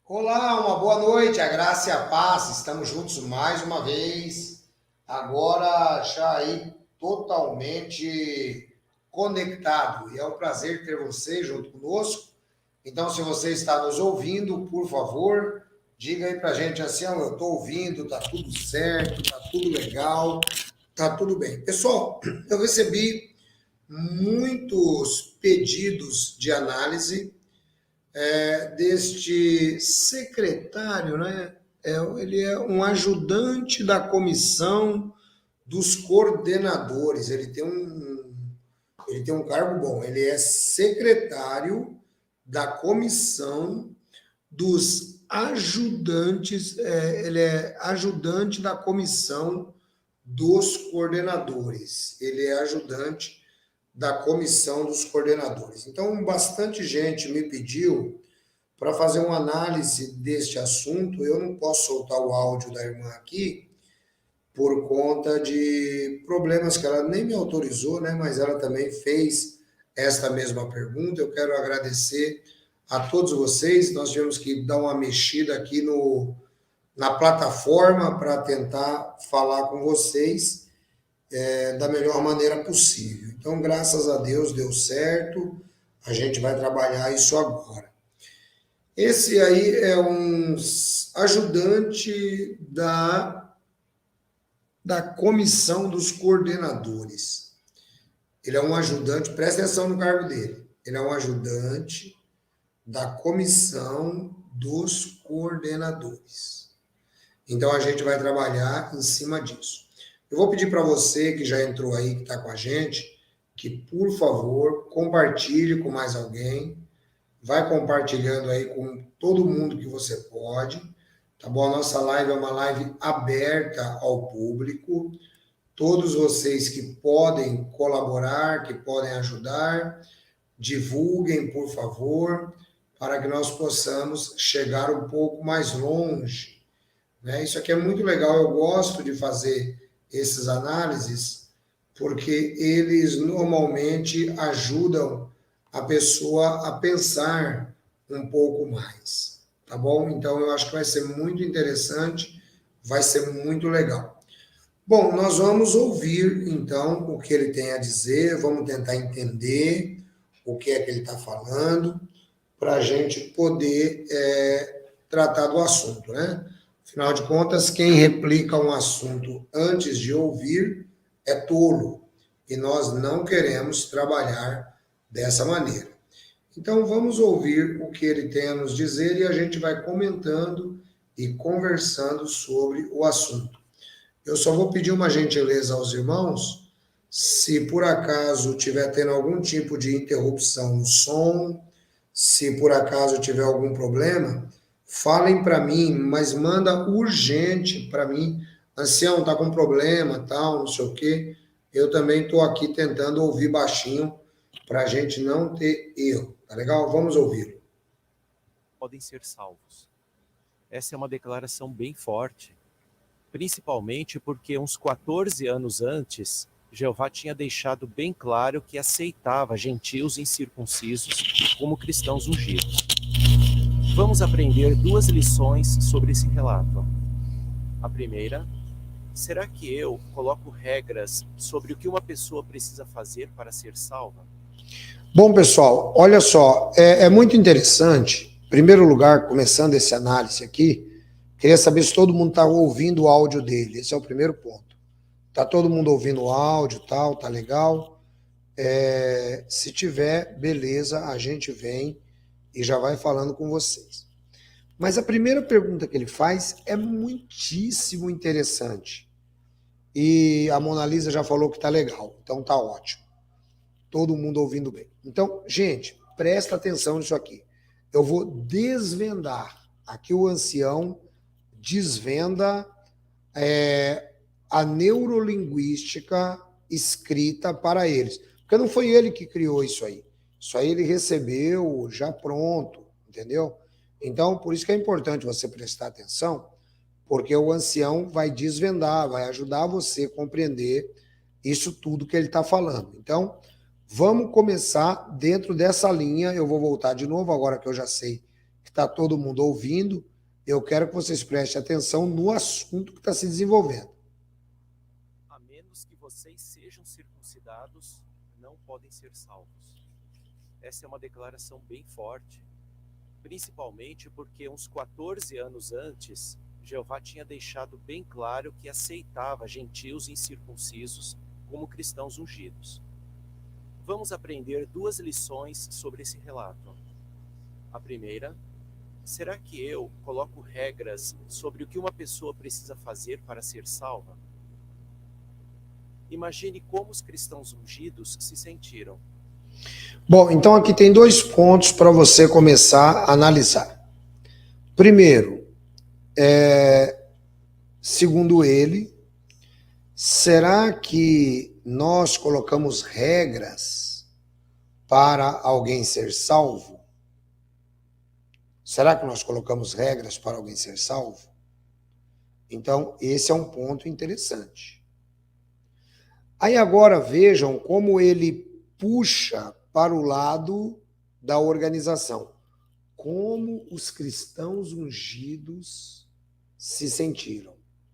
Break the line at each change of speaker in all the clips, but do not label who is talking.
Olá, uma boa noite, a graça e a paz. Estamos juntos mais uma vez. Agora já aí totalmente conectado. E é um prazer ter você junto conosco. Então, se você está nos ouvindo, por favor, diga aí pra gente assim, ó, eu estou ouvindo, tá tudo certo, tá tudo legal, tá tudo bem. Pessoal, eu recebi muitos pedidos de análise deste secretário, né? Ele é um ajudante da comissão dos coordenadores. Ele tem um cargo bom. Ele é secretário da comissão dos ajudantes. Ele é ajudante da comissão dos coordenadores. Ele é ajudante da comissão dos coordenadores. Então, bastante gente me pediu para fazer uma análise deste assunto. Eu não posso soltar o áudio da irmã aqui por conta de problemas que ela nem me autorizou, né? Mas ela também fez esta mesma pergunta. Eu quero agradecer a todos vocês. Nós tivemos que dar uma mexida aqui na plataforma para tentar falar com vocês da melhor maneira possível. Então, graças a Deus, deu certo. A gente vai trabalhar isso agora. Esse aí é um ajudante da comissão dos coordenadores. Ele é um ajudante, presta atenção no cargo dele. Ele é um ajudante da comissão dos coordenadores. Então a gente vai trabalhar em cima disso. Eu vou pedir para você que já entrou aí, que está com a gente, que por favor compartilhe com mais alguém. Vai compartilhando aí com todo mundo que você pode, tá bom? A nossa live é uma live aberta ao público. Todos vocês que podem colaborar, que podem ajudar, divulguem, por favor, para que nós possamos chegar um pouco mais longe, né? Isso aqui é muito legal, eu gosto de fazer esses análises, porque eles normalmente ajudam a pessoa a pensar um pouco mais, tá bom? Então eu acho que vai ser muito interessante, vai ser muito legal. Bom, nós vamos ouvir então o que ele tem a dizer, vamos tentar entender o que é que ele está falando, para a gente poder tratar do assunto, né? Afinal de contas, quem replica um assunto antes de ouvir é tolo, e nós não queremos trabalhar dessa maneira. Então, vamos ouvir o que ele tem a nos dizer e a gente vai comentando e conversando sobre o assunto. Eu só vou pedir uma gentileza aos irmãos, se por acaso tiver tendo algum tipo de interrupção no som, se por acaso tiver algum problema, falem para mim, mas manda urgente para mim. Ancião, tá com problema, tal, não sei o quê. Eu também estou aqui tentando ouvir baixinho para a gente não ter erro. Tá legal? Vamos ouvir.
Podem ser salvos. Essa é uma declaração bem forte, principalmente porque uns 14 anos antes, Jeová tinha deixado bem claro que aceitava gentios incircuncisos como cristãos ungidos. Vamos aprender duas lições sobre esse relato. A primeira, será que eu coloco regras sobre o que uma pessoa precisa fazer para ser salva?
Bom, pessoal, olha só, é muito interessante. Em primeiro lugar, começando esse análise aqui, queria saber se todo mundo está ouvindo o áudio dele. Esse é o primeiro ponto. Tá todo mundo ouvindo o áudio, tal, tá legal? Se tiver, beleza, a gente vem e já vai falando com vocês. Mas a primeira pergunta que ele faz é muitíssimo interessante. E a Mona Lisa já falou que tá legal, então tá ótimo. Todo mundo ouvindo bem. Então, gente, presta atenção nisso aqui. Eu vou desvendar. Aqui o ancião desvenda a neurolinguística escrita para eles. Porque não foi ele que criou isso aí. Isso aí ele recebeu já pronto, entendeu? Então, por isso que é importante você prestar atenção, porque o ancião vai desvendar, vai ajudar você a compreender isso tudo que ele está falando. Então, vamos começar dentro dessa linha. Eu vou voltar de novo, agora que eu já sei que está todo mundo ouvindo, eu quero que vocês prestem atenção no assunto que está se desenvolvendo.
A menos que vocês sejam circuncidados, não podem ser salvos. Essa é uma declaração bem forte, principalmente porque uns 14 anos antes, Jeová tinha deixado bem claro que aceitava gentios incircuncisos como cristãos ungidos. Vamos aprender 2 lições sobre esse relato. A primeira, será que eu coloco regras sobre o que uma pessoa precisa fazer para ser salva? Imagine como os cristãos ungidos se sentiram.
Bom, então aqui tem 2 pontos para você começar a analisar. Primeiro, segundo ele, será que nós colocamos regras para alguém ser salvo? Será que nós colocamos regras para alguém ser salvo? Então, esse é um ponto interessante. Aí agora vejam como ele puxa para o lado da organização. Como os cristãos ungidos se sentiram.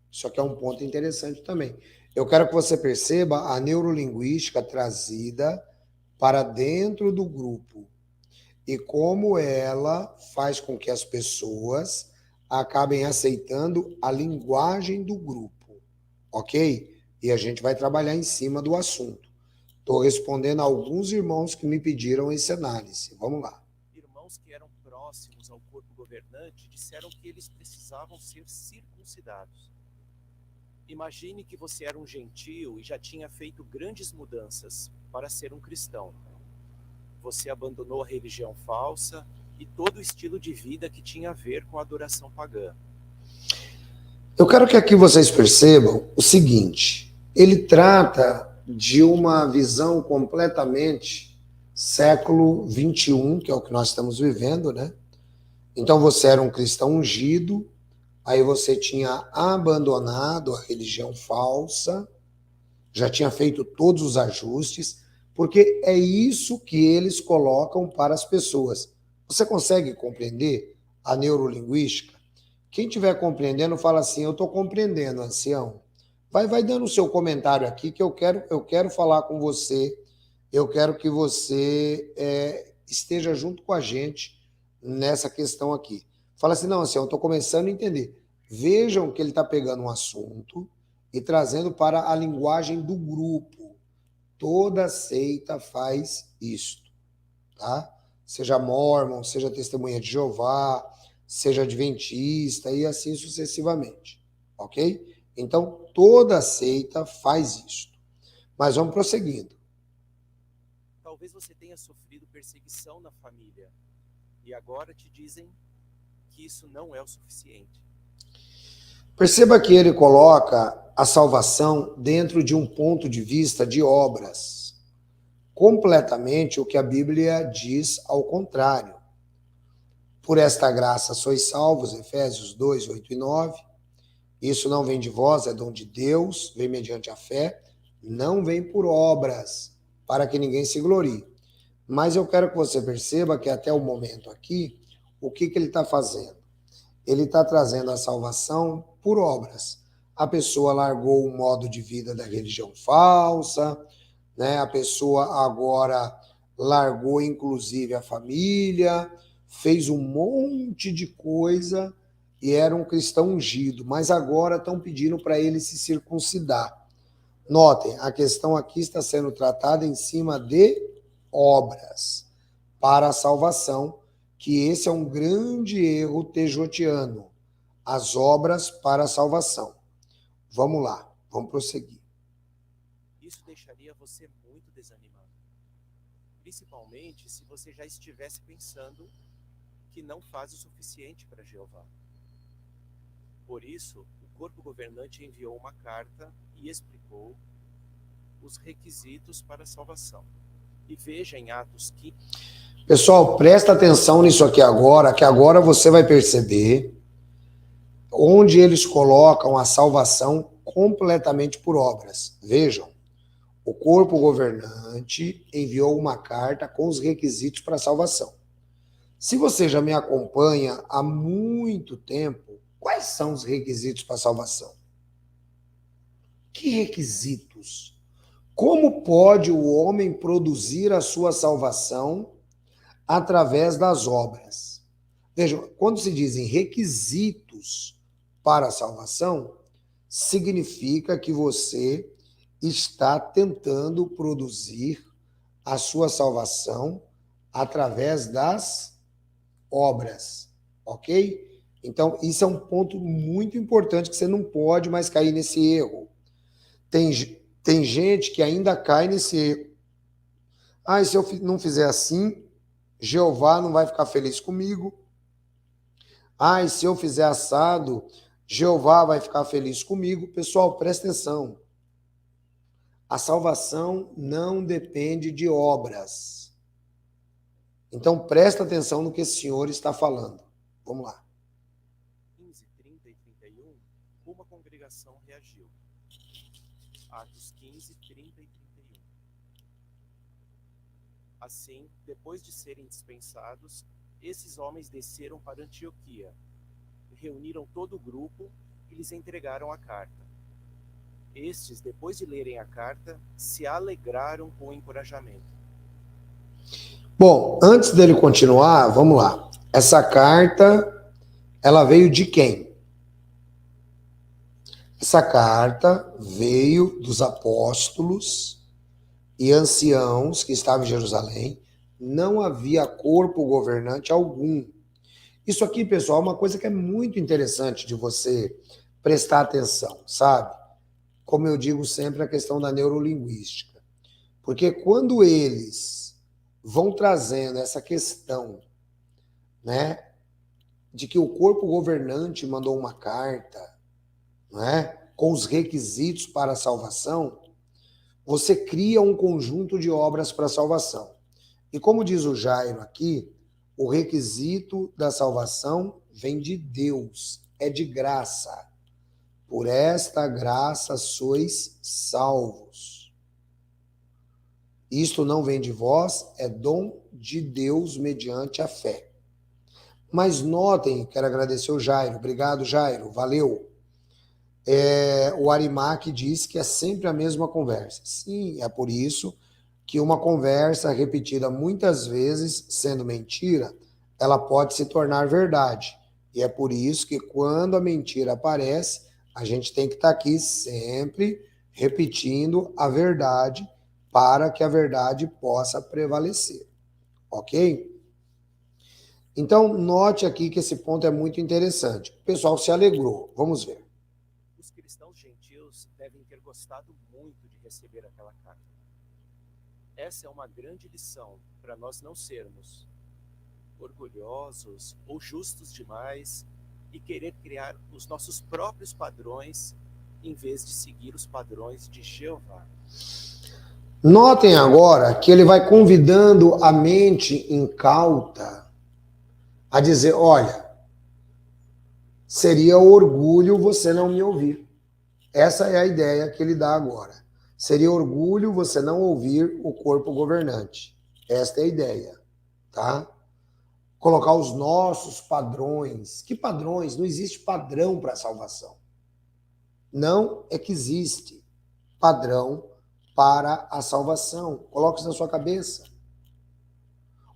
Isso aqui é um ponto interessante também. Eu quero que você perceba a neurolinguística trazida para dentro do grupo e como ela faz com que as pessoas acabem aceitando a linguagem do grupo, ok? E a gente vai trabalhar em cima do assunto. Estou respondendo a alguns irmãos que me pediram esse análise. Vamos lá.
Irmãos que eram próximos ao corpo governante disseram que eles precisavam ser circuncidados. Imagine que você era um gentio e já tinha feito grandes mudanças para ser um cristão. Você abandonou a religião falsa e todo o estilo de vida que tinha a ver com a adoração pagã.
Eu quero que aqui vocês percebam o seguinte, ele trata de uma visão completamente século 21, que é o que nós estamos vivendo, né? Então você era um cristão ungido, aí você tinha abandonado a religião falsa, já tinha feito todos os ajustes, porque é isso que eles colocam para as pessoas. Você consegue compreender a neurolinguística? Quem estiver compreendendo, fala assim, eu estou compreendendo, ancião. Vai dando o seu comentário aqui que eu quero falar com você, eu quero que você esteja junto com a gente nessa questão aqui. Fala assim, não, ancião, eu estou começando a entender. Vejam que ele está pegando um assunto e trazendo para a linguagem do grupo. Toda seita faz isto, tá? Seja mórmon, seja testemunha de Jeová, seja adventista e assim sucessivamente, ok? Então, toda seita faz isto. Mas vamos prosseguindo.
Talvez você tenha sofrido perseguição na família e agora te dizem que isso não é o suficiente.
Perceba que ele coloca a salvação dentro de um ponto de vista de obras. Completamente o que a Bíblia diz ao contrário. Por esta graça sois salvos, Efésios 2, 8 e 9. Isso não vem de vós, é dom de Deus, vem mediante a fé, não vem por obras, para que ninguém se glorie. Mas eu quero que você perceba que até o momento aqui, o que ele está fazendo? Ele está trazendo a salvação por obras. A pessoa largou o modo de vida da religião falsa, né? A pessoa agora largou inclusive a família, fez um monte de coisa e era um cristão ungido, mas agora estão pedindo para ele se circuncidar. Notem, a questão aqui está sendo tratada em cima de obras para a salvação, que esse é um grande erro tejotiano, as obras para a salvação. Vamos lá, vamos prosseguir.
Isso deixaria você muito desanimado, principalmente se você já estivesse pensando que não faz o suficiente para Jeová. Por isso, o corpo governante enviou uma carta e explicou os requisitos para a salvação. E veja em Atos 15...
Pessoal, presta atenção nisso aqui agora, que agora você vai perceber onde eles colocam a salvação completamente por obras. Vejam, o corpo governante enviou uma carta com os requisitos para a salvação. Se você já me acompanha há muito tempo, quais são os requisitos para a salvação? Que requisitos? Como pode o homem produzir a sua salvação através das obras? Vejam, quando se dizem requisitos para a salvação, significa que você está tentando produzir a sua salvação através das obras, ok? Então, isso é um ponto muito importante que você não pode mais cair nesse erro. Tem gente que ainda cai nesse erro. Ah, e se eu não fizer assim, Jeová não vai ficar feliz comigo. Ah, e se eu fizer assado, Jeová vai ficar feliz comigo. Pessoal, presta atenção. A salvação não depende de obras. Então, presta atenção no que esse senhor está falando. Vamos lá.
15, 30 e 31, uma congregação reagiu. Atos 15, 30 e 31. Assim, depois de serem dispensados, esses homens desceram para Antioquia, reuniram todo o grupo e lhes entregaram a carta. Estes, depois de lerem a carta, se alegraram com o encorajamento.
Bom, antes dele continuar, vamos lá. Essa carta, ela veio de quem? Essa carta veio dos apóstolos e anciãos que estavam em Jerusalém. Não havia corpo governante algum. Isso aqui, pessoal, é uma coisa que é muito interessante de você prestar atenção, sabe? Como eu digo sempre, a questão da neurolinguística. Porque quando eles vão trazendo essa questão, né, de que o corpo governante mandou uma carta, né, com os requisitos para a salvação, você cria um conjunto de obras para a salvação. E como diz o Jairo aqui, o requisito da salvação vem de Deus, é de graça. Por esta graça sois salvos. Isto não vem de vós, é dom de Deus mediante a fé. Mas notem, quero agradecer o Jairo. Obrigado, Jairo. Valeu. O Arimaque diz que é sempre a mesma conversa. Sim, é por isso que uma conversa repetida muitas vezes, sendo mentira, ela pode se tornar verdade. E é por isso que quando a mentira aparece, a gente tem que estar aqui sempre repetindo a verdade para que a verdade possa prevalecer. Ok? Então, note aqui que esse ponto é muito interessante. O pessoal se alegrou. Vamos ver.
Os cristãos gentios devem ter gostado muito de receber aquela carta. Essa é uma grande lição para nós não sermos orgulhosos ou justos demais e querer criar os nossos próprios padrões em vez de seguir os padrões de Jeová.
Notem agora que ele vai convidando a mente incauta a dizer, olha, seria orgulho você não me ouvir. Essa é a ideia que ele dá agora. Seria orgulho você não ouvir o corpo governante. Esta é a ideia, tá? Colocar os nossos padrões. Que padrões? Não existe padrão para a salvação. Não é que existe padrão para a salvação. Coloque isso na sua cabeça.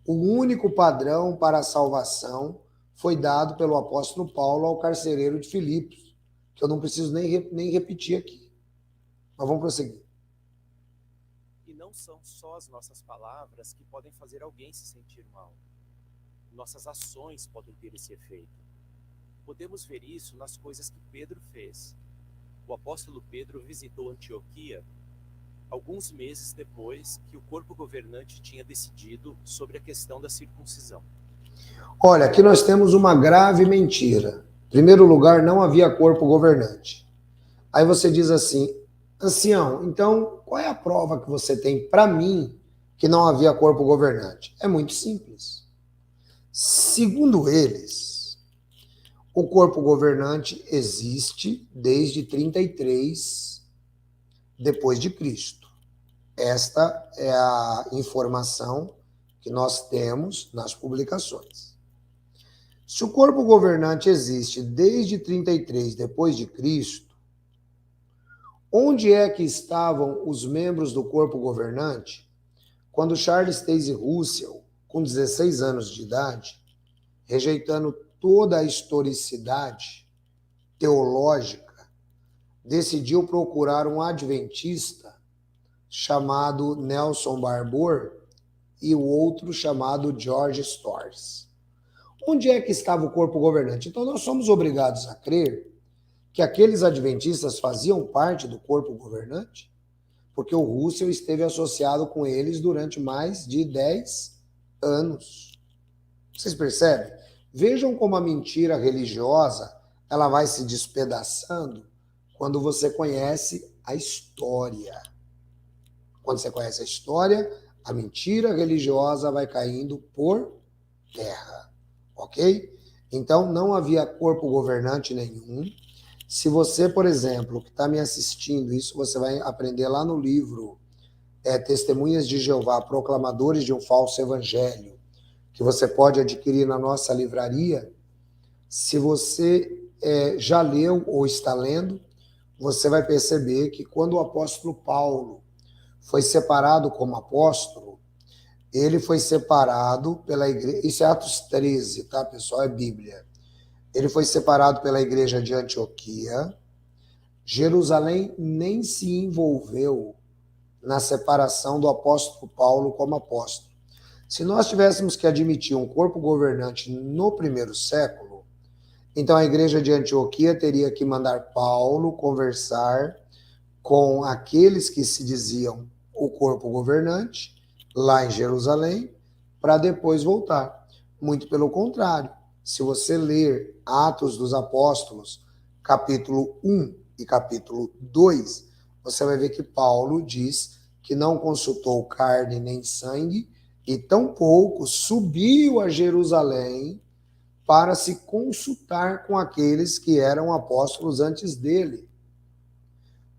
O único padrão para a salvação foi dado pelo apóstolo Paulo ao carcereiro de Filipos, que eu não preciso nem repetir aqui. Mas vamos prosseguir.
E não são só as nossas palavras que podem fazer alguém se sentir mal. Nossas ações podem ter esse efeito. Podemos ver isso nas coisas que Pedro fez. O apóstolo Pedro visitou Antioquia alguns meses depois que o corpo governante tinha decidido sobre a questão da circuncisão.
Olha, aqui nós temos uma grave mentira. Em primeiro lugar, não havia corpo governante. Aí você diz assim, ancião, então qual é a prova que você tem para mim que não havia corpo governante? É muito simples. Segundo eles, o corpo governante existe desde 33 depois de Cristo. Esta é a informação que nós temos nas publicações. Se o corpo governante existe desde 33 depois de Cristo, onde é que estavam os membros do corpo governante quando Charles Taze Russell, com 16 anos de idade, rejeitando toda a historicidade teológica, decidiu procurar um adventista chamado Nelson Barbour e o outro chamado George Storrs? Onde é que estava o corpo governante? Então, nós somos obrigados a crer que aqueles adventistas faziam parte do corpo governante, porque o Russell esteve associado com eles durante mais de 10 anos. Vocês percebem? Vejam como a mentira religiosa ela vai se despedaçando quando você conhece a história. Quando você conhece a história, a mentira religiosa vai caindo por terra. Ok? Então, não havia corpo governante nenhum. Se você, por exemplo, que está me assistindo, isso você vai aprender lá no livro Testemunhas de Jeová, Proclamadores de um Falso Evangelho, que você pode adquirir na nossa livraria. Se você já leu ou está lendo, você vai perceber que quando o apóstolo Paulo foi separado como apóstolo, ele foi separado pela igreja, isso é Atos 13, tá, pessoal? É Bíblia. Ele foi separado pela igreja de Antioquia. Jerusalém nem se envolveu na separação do apóstolo Paulo como apóstolo. Se nós tivéssemos que admitir um corpo governante no primeiro século, então a igreja de Antioquia teria que mandar Paulo conversar com aqueles que se diziam o corpo governante, lá em Jerusalém, para depois voltar. Muito pelo contrário, se você ler Atos dos Apóstolos, capítulo 1 e capítulo 2, você vai ver que Paulo diz que não consultou carne nem sangue e tampouco subiu a Jerusalém para se consultar com aqueles que eram apóstolos antes dele.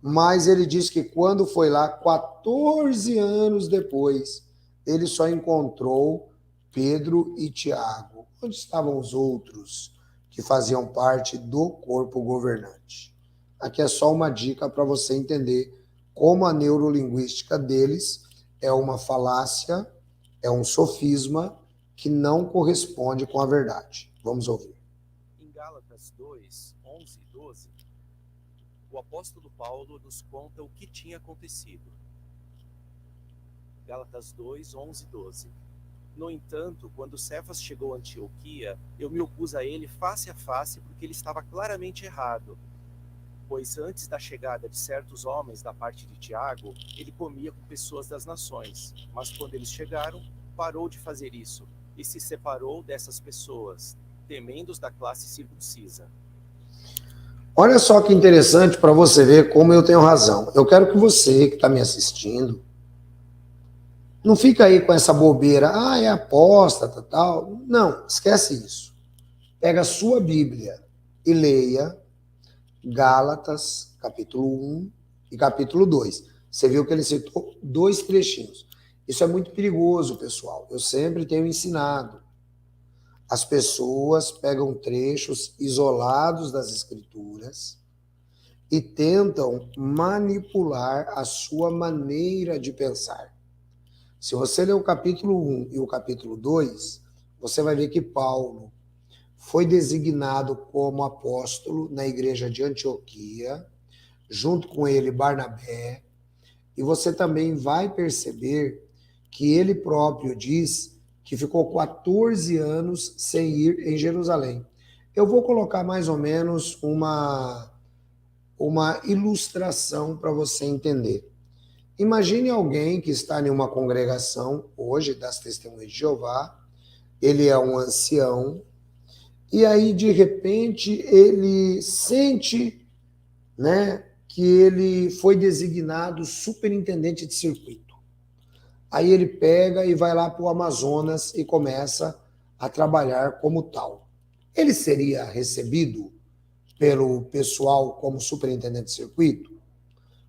Mas ele diz que quando foi lá, 14 anos depois, ele só encontrou Pedro e Tiago. Onde estavam os outros que faziam parte do corpo governante? Aqui é só uma dica para você entender como a neurolinguística deles é uma falácia, é um sofisma que não corresponde com a verdade. Vamos ouvir.
Em Gálatas 2, 11 e 12, o apóstolo Paulo nos conta o que tinha acontecido. Gálatas 2, 11 e 12. No entanto, quando Cefas chegou a Antioquia, eu me opus a ele face a face porque ele estava claramente errado. Pois antes da chegada de certos homens da parte de Tiago, ele comia com pessoas das nações. Mas quando eles chegaram, parou de fazer isso e se separou dessas pessoas, temendo os da classe circuncisa.
Olha só que interessante para você ver como eu tenho razão. Eu quero que você que está me assistindo não fica aí com essa bobeira, é apóstata, tal. Não, esquece isso. Pega a sua Bíblia e leia Gálatas, capítulo 1 e capítulo 2. Você viu que ele citou 2 trechinhos. Isso é muito perigoso, pessoal. Eu sempre tenho ensinado. As pessoas pegam trechos isolados das Escrituras e tentam manipular a sua maneira de pensar. Se você ler o capítulo 1 e o capítulo 2, você vai ver que Paulo foi designado como apóstolo na igreja de Antioquia, junto com ele Barnabé, e você também vai perceber que ele próprio diz que ficou 14 anos sem ir em Jerusalém. Eu vou colocar mais ou menos uma ilustração para você entender. Imagine alguém que está em uma congregação hoje das Testemunhas de Jeová, ele é um ancião, e aí de repente ele sente, que ele foi designado superintendente de circuito. Aí ele pega e vai lá para o Amazonas e começa a trabalhar como tal. Ele seria recebido pelo pessoal como superintendente de circuito?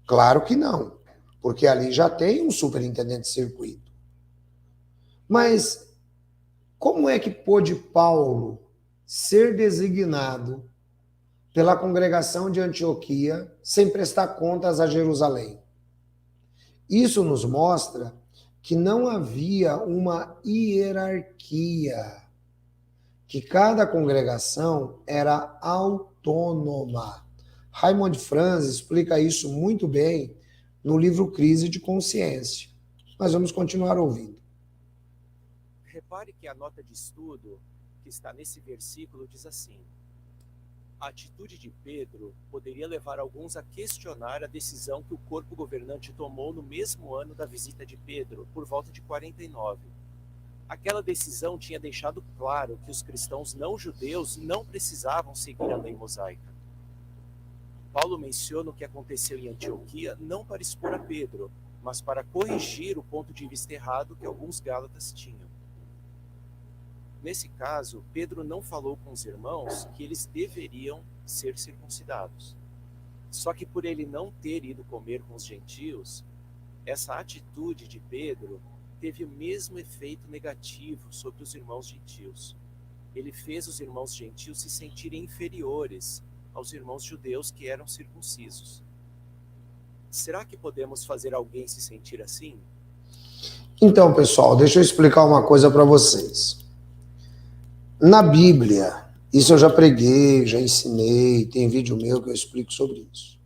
Claro que não, porque ali já tem um superintendente de circuito. Mas como é que pôde Paulo ser designado pela congregação de Antioquia sem prestar contas a Jerusalém. Isso nos mostra que não havia uma hierarquia, que cada congregação era autônoma. Raymond Franz explica isso muito bem no livro Crise de Consciência. Mas vamos continuar ouvindo.
Repare que a nota de estudo que está nesse versículo diz assim: a atitude de Pedro poderia levar alguns a questionar a decisão que o corpo governante tomou no mesmo ano da visita de Pedro, por volta de 49. Aquela decisão tinha deixado claro que os cristãos não-judeus não precisavam seguir a lei mosaica. Paulo menciona o que aconteceu em Antioquia não para expor a Pedro, mas para corrigir o ponto de vista errado que alguns gálatas tinham. Nesse caso, Pedro não falou com os irmãos que eles deveriam ser circuncidados. Só que por ele não ter ido comer com os gentios, essa atitude de Pedro teve o mesmo efeito negativo sobre os irmãos gentios. Ele fez os irmãos gentios se sentirem inferiores aos irmãos judeus que eram circuncisos. Será que podemos fazer alguém se sentir assim?
Então, pessoal, deixa eu explicar uma coisa para vocês. Na Bíblia, isso eu já preguei, já ensinei, tem vídeo meu que eu explico sobre isso.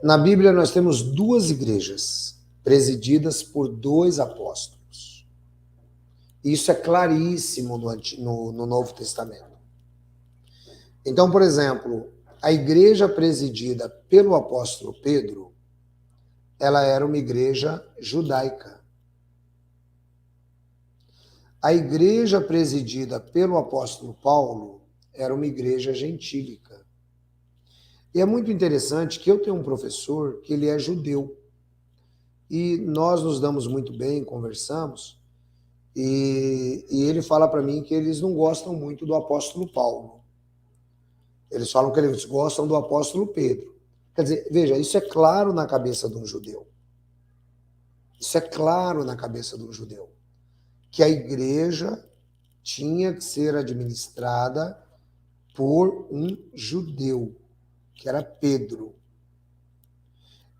Na Bíblia nós temos duas igrejas presididas por dois apóstolos. Isso é claríssimo no Novo Testamento. Então, por exemplo, a igreja presidida pelo apóstolo Pedro, ela era uma igreja judaica. A igreja presidida pelo apóstolo Paulo era uma igreja gentílica. E é muito interessante que eu tenho um professor que ele é judeu. E nós nos damos muito bem, conversamos, e ele fala para mim que eles não gostam muito do apóstolo Paulo. Eles falam que eles gostam do apóstolo Pedro. Quer dizer, veja, isso é claro na cabeça de um judeu. Isso é claro na cabeça de um judeu. Que a igreja tinha que ser administrada por um judeu, que era Pedro.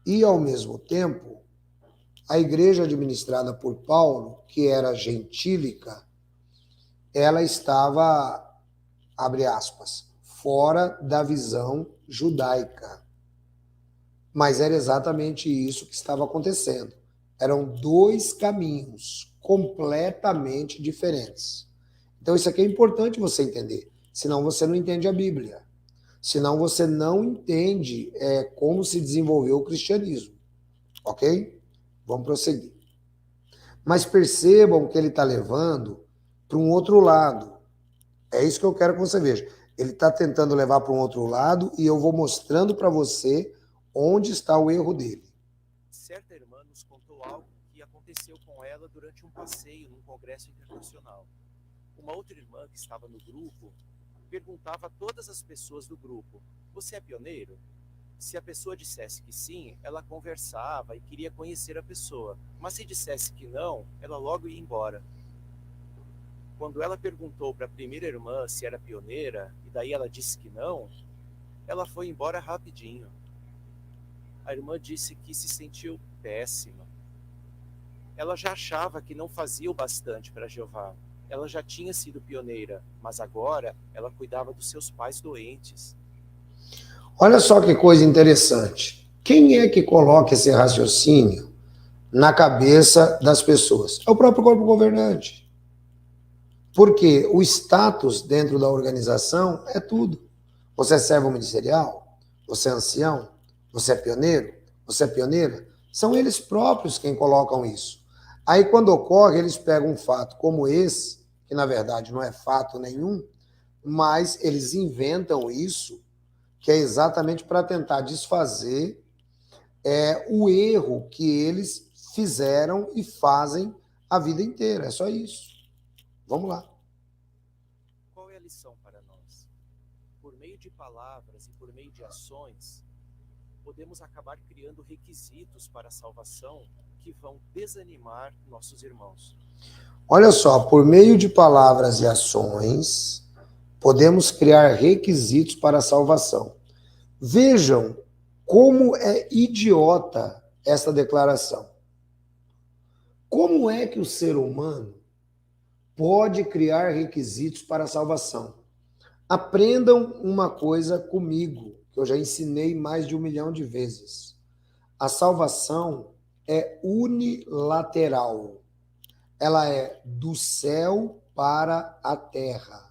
E, ao mesmo tempo, a igreja administrada por Paulo, que era gentílica, ela estava, abre aspas, fora da visão judaica. Mas era exatamente isso que estava acontecendo. Eram dois caminhos completamente diferentes. Então isso aqui é importante você entender, senão você não entende a Bíblia. Senão você não entende como se desenvolveu o cristianismo. Ok? Vamos prosseguir. Mas percebam que ele está levando para um outro lado. É isso que eu quero que você veja. Ele está tentando levar para um outro lado e eu vou mostrando para você onde está o erro dele.
Certa irmã nos contou algo que aconteceu com ela durante um passeio num congresso internacional. Uma outra irmã que estava no grupo perguntava a todas as pessoas do grupo: você é pioneiro? Se a pessoa dissesse que sim, ela conversava e queria conhecer a pessoa, mas se dissesse que não, ela logo ia embora. Quando ela perguntou para a primeira irmã se era pioneira, e daí ela disse que não, ela foi embora rapidinho. A irmã disse que se sentiu péssima. Ela já achava que não fazia o bastante para Jeová. Ela já tinha sido pioneira, mas agora ela cuidava dos seus pais doentes.
Olha só que coisa interessante. Quem é que coloca esse raciocínio na cabeça das pessoas? É o próprio corpo governante. Porque o status dentro da organização é tudo. Você é servo ministerial? Você é ancião? Você é pioneiro? Você é pioneira? São eles próprios quem colocam isso. Aí, quando ocorre, eles pegam um fato como esse, que na verdade não é fato nenhum, mas eles inventam isso, que é exatamente para tentar desfazer o erro que eles fizeram e fazem a vida inteira. É só isso. Vamos lá.
Qual é a lição para nós? Por meio de palavras e por meio de ações, podemos acabar criando requisitos para a salvação que vão desanimar nossos irmãos.
Olha só, por meio de palavras e ações, Podemos criar requisitos para a salvação. Vejam como é idiota essa declaração. Como é que o ser humano pode criar requisitos para a salvação? Aprendam uma coisa comigo, que eu já ensinei mais de 1 milhão de vezes. A salvação é unilateral. Ela é do céu para a terra.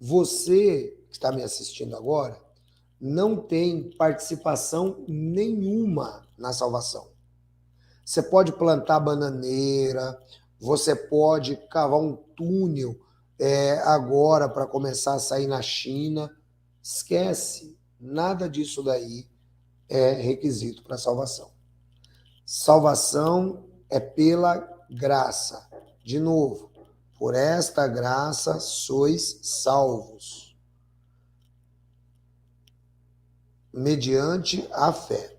Você que está me assistindo agora não tem participação nenhuma na salvação. Você pode plantar bananeira, você pode cavar um túnel agora para começar a sair na China. Esquece, nada disso daí é requisito para salvação. Salvação é pela graça. De novo, por esta graça sois salvos, mediante a fé.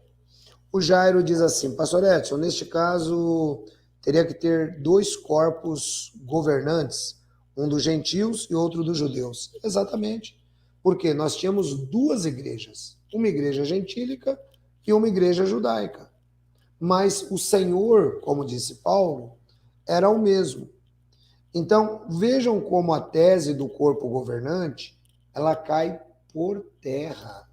O Jairo diz assim, Pastor Edson, neste caso teria que ter 2 corpos governantes, um dos gentios e outro dos judeus. Exatamente, porque nós tínhamos 2 igrejas, uma igreja gentílica e uma igreja judaica. Mas o Senhor, como disse Paulo, era o mesmo. Então, vejam como a tese do corpo governante, ela cai por terra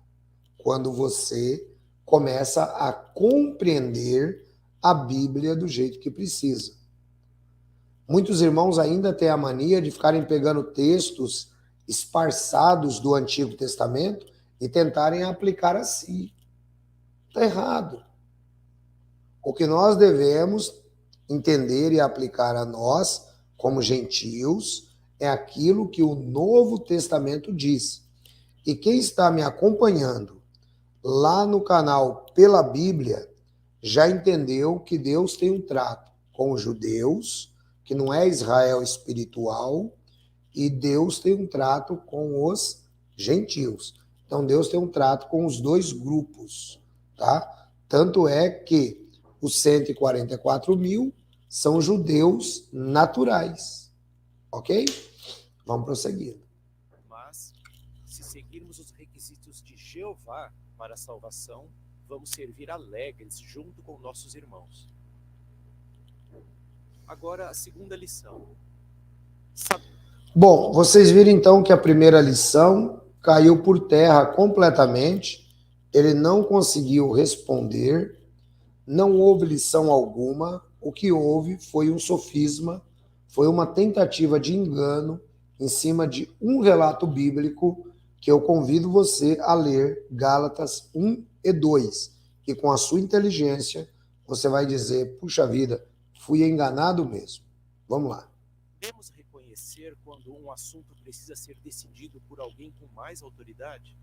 quando você começa a compreender a Bíblia do jeito que precisa. Muitos irmãos ainda têm a mania de ficarem pegando textos esparçados do Antigo Testamento e tentarem aplicar a si. Está errado. O que nós devemos entender e aplicar a nós, como gentios, é aquilo que o Novo Testamento diz. E quem está me acompanhando lá no canal Pela Bíblia, já entendeu que Deus tem um trato com os judeus, que não é Israel espiritual, e Deus tem um trato com os gentios. Então Deus tem um trato com os 2 grupos, tá? Tanto é que os 144 mil são judeus naturais, ok? Vamos prosseguir.
Mas, se seguirmos os requisitos de Jeová para a salvação, vamos servir alegres junto com nossos irmãos. Agora, a segunda lição.
Bom, vocês viram então que a primeira lição caiu por terra completamente, ele não conseguiu responder, não houve lição alguma, o que houve foi um sofisma, foi uma tentativa de engano em cima de um relato bíblico que eu convido você a ler Gálatas 1 e 2, e com a sua inteligência você vai dizer, puxa vida, fui enganado mesmo. Vamos lá.
Devemos reconhecer quando um assunto precisa ser decidido por alguém com mais autoridade?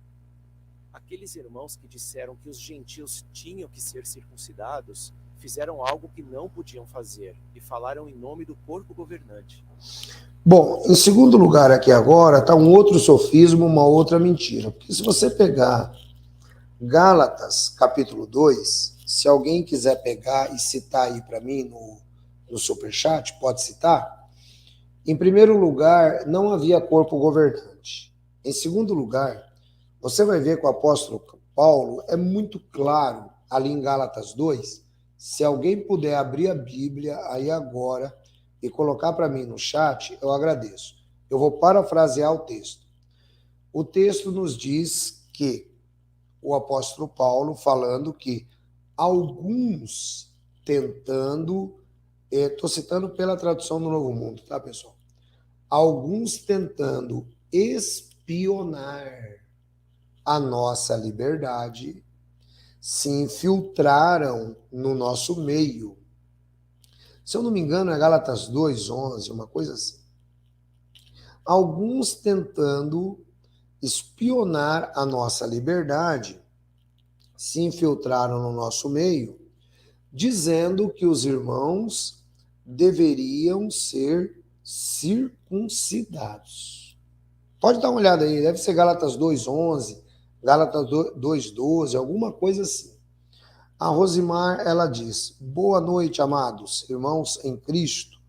Aqueles irmãos que disseram que os gentios tinham que ser circuncidados fizeram algo que não podiam fazer e falaram em nome do corpo governante.
Bom, em segundo lugar aqui agora está um outro sofismo, uma outra mentira. Porque se você pegar Gálatas capítulo 2, se alguém quiser pegar e citar aí para mim no superchat, pode citar. Em primeiro lugar, não havia corpo governante. Em segundo lugar, você vai ver que o apóstolo Paulo é muito claro ali em Gálatas 2. Se alguém puder abrir a Bíblia aí agora e colocar para mim no chat, eu agradeço. Eu vou parafrasear o texto. O texto nos diz que o apóstolo Paulo falando que alguns tentando, estou citando pela tradução do Novo Mundo, tá, pessoal? Alguns tentando espionar a nossa liberdade, se infiltraram no nosso meio. Se eu não me engano, é Gálatas 2:11, uma coisa assim. Alguns tentando espionar a nossa liberdade, se infiltraram no nosso meio, dizendo que os irmãos deveriam ser circuncidados. Pode dar uma olhada aí, deve ser Gálatas 2:11, Gálatas 2:12, alguma coisa assim. A Rosimar, ela diz, boa noite, amados irmãos em Cristo.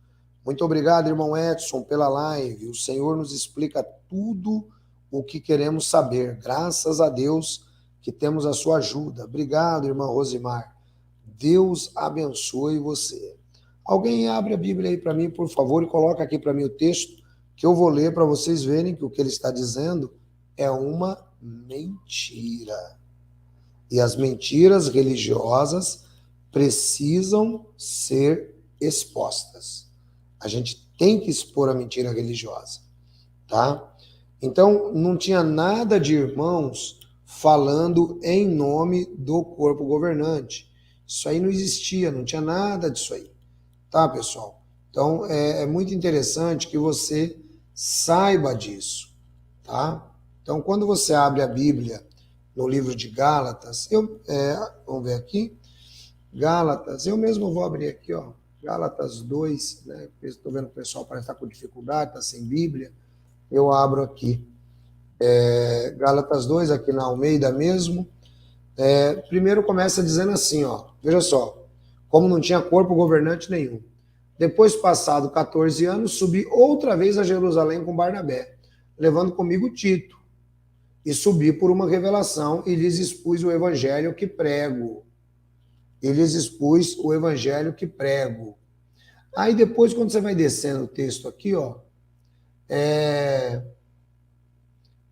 Muito obrigado, irmão Edson, pela live. O Senhor nos explica tudo o que queremos saber. Graças a Deus que temos a sua ajuda. Obrigado, irmã Rosimar. Deus abençoe você. Alguém abre a Bíblia aí para mim, por favor, e coloca aqui para mim o texto, que eu vou ler para vocês verem que o que ele está dizendo é uma mentira. E as mentiras religiosas precisam ser expostas. A gente tem que expor a mentira religiosa, tá? Então, não tinha nada de irmãos falando em nome do corpo governante. Isso aí não existia, não tinha nada disso aí, tá, pessoal? Então, é muito interessante que você saiba disso, tá? Então, quando você abre a Bíblia no livro de Gálatas, vamos ver aqui, Gálatas, eu mesmo vou abrir aqui, ó, Gálatas 2, né? Estou vendo que o pessoal parece estar com dificuldade, está sem Bíblia. Eu abro aqui. Gálatas 2, aqui na Almeida mesmo. Primeiro começa dizendo assim, ó, veja só, como não tinha corpo governante nenhum. Depois, passado 14 anos, subi outra vez a Jerusalém com Barnabé, levando comigo Tito. E subi por uma revelação e lhes expus o evangelho que prego. Aí depois, quando você vai descendo o texto aqui, ó,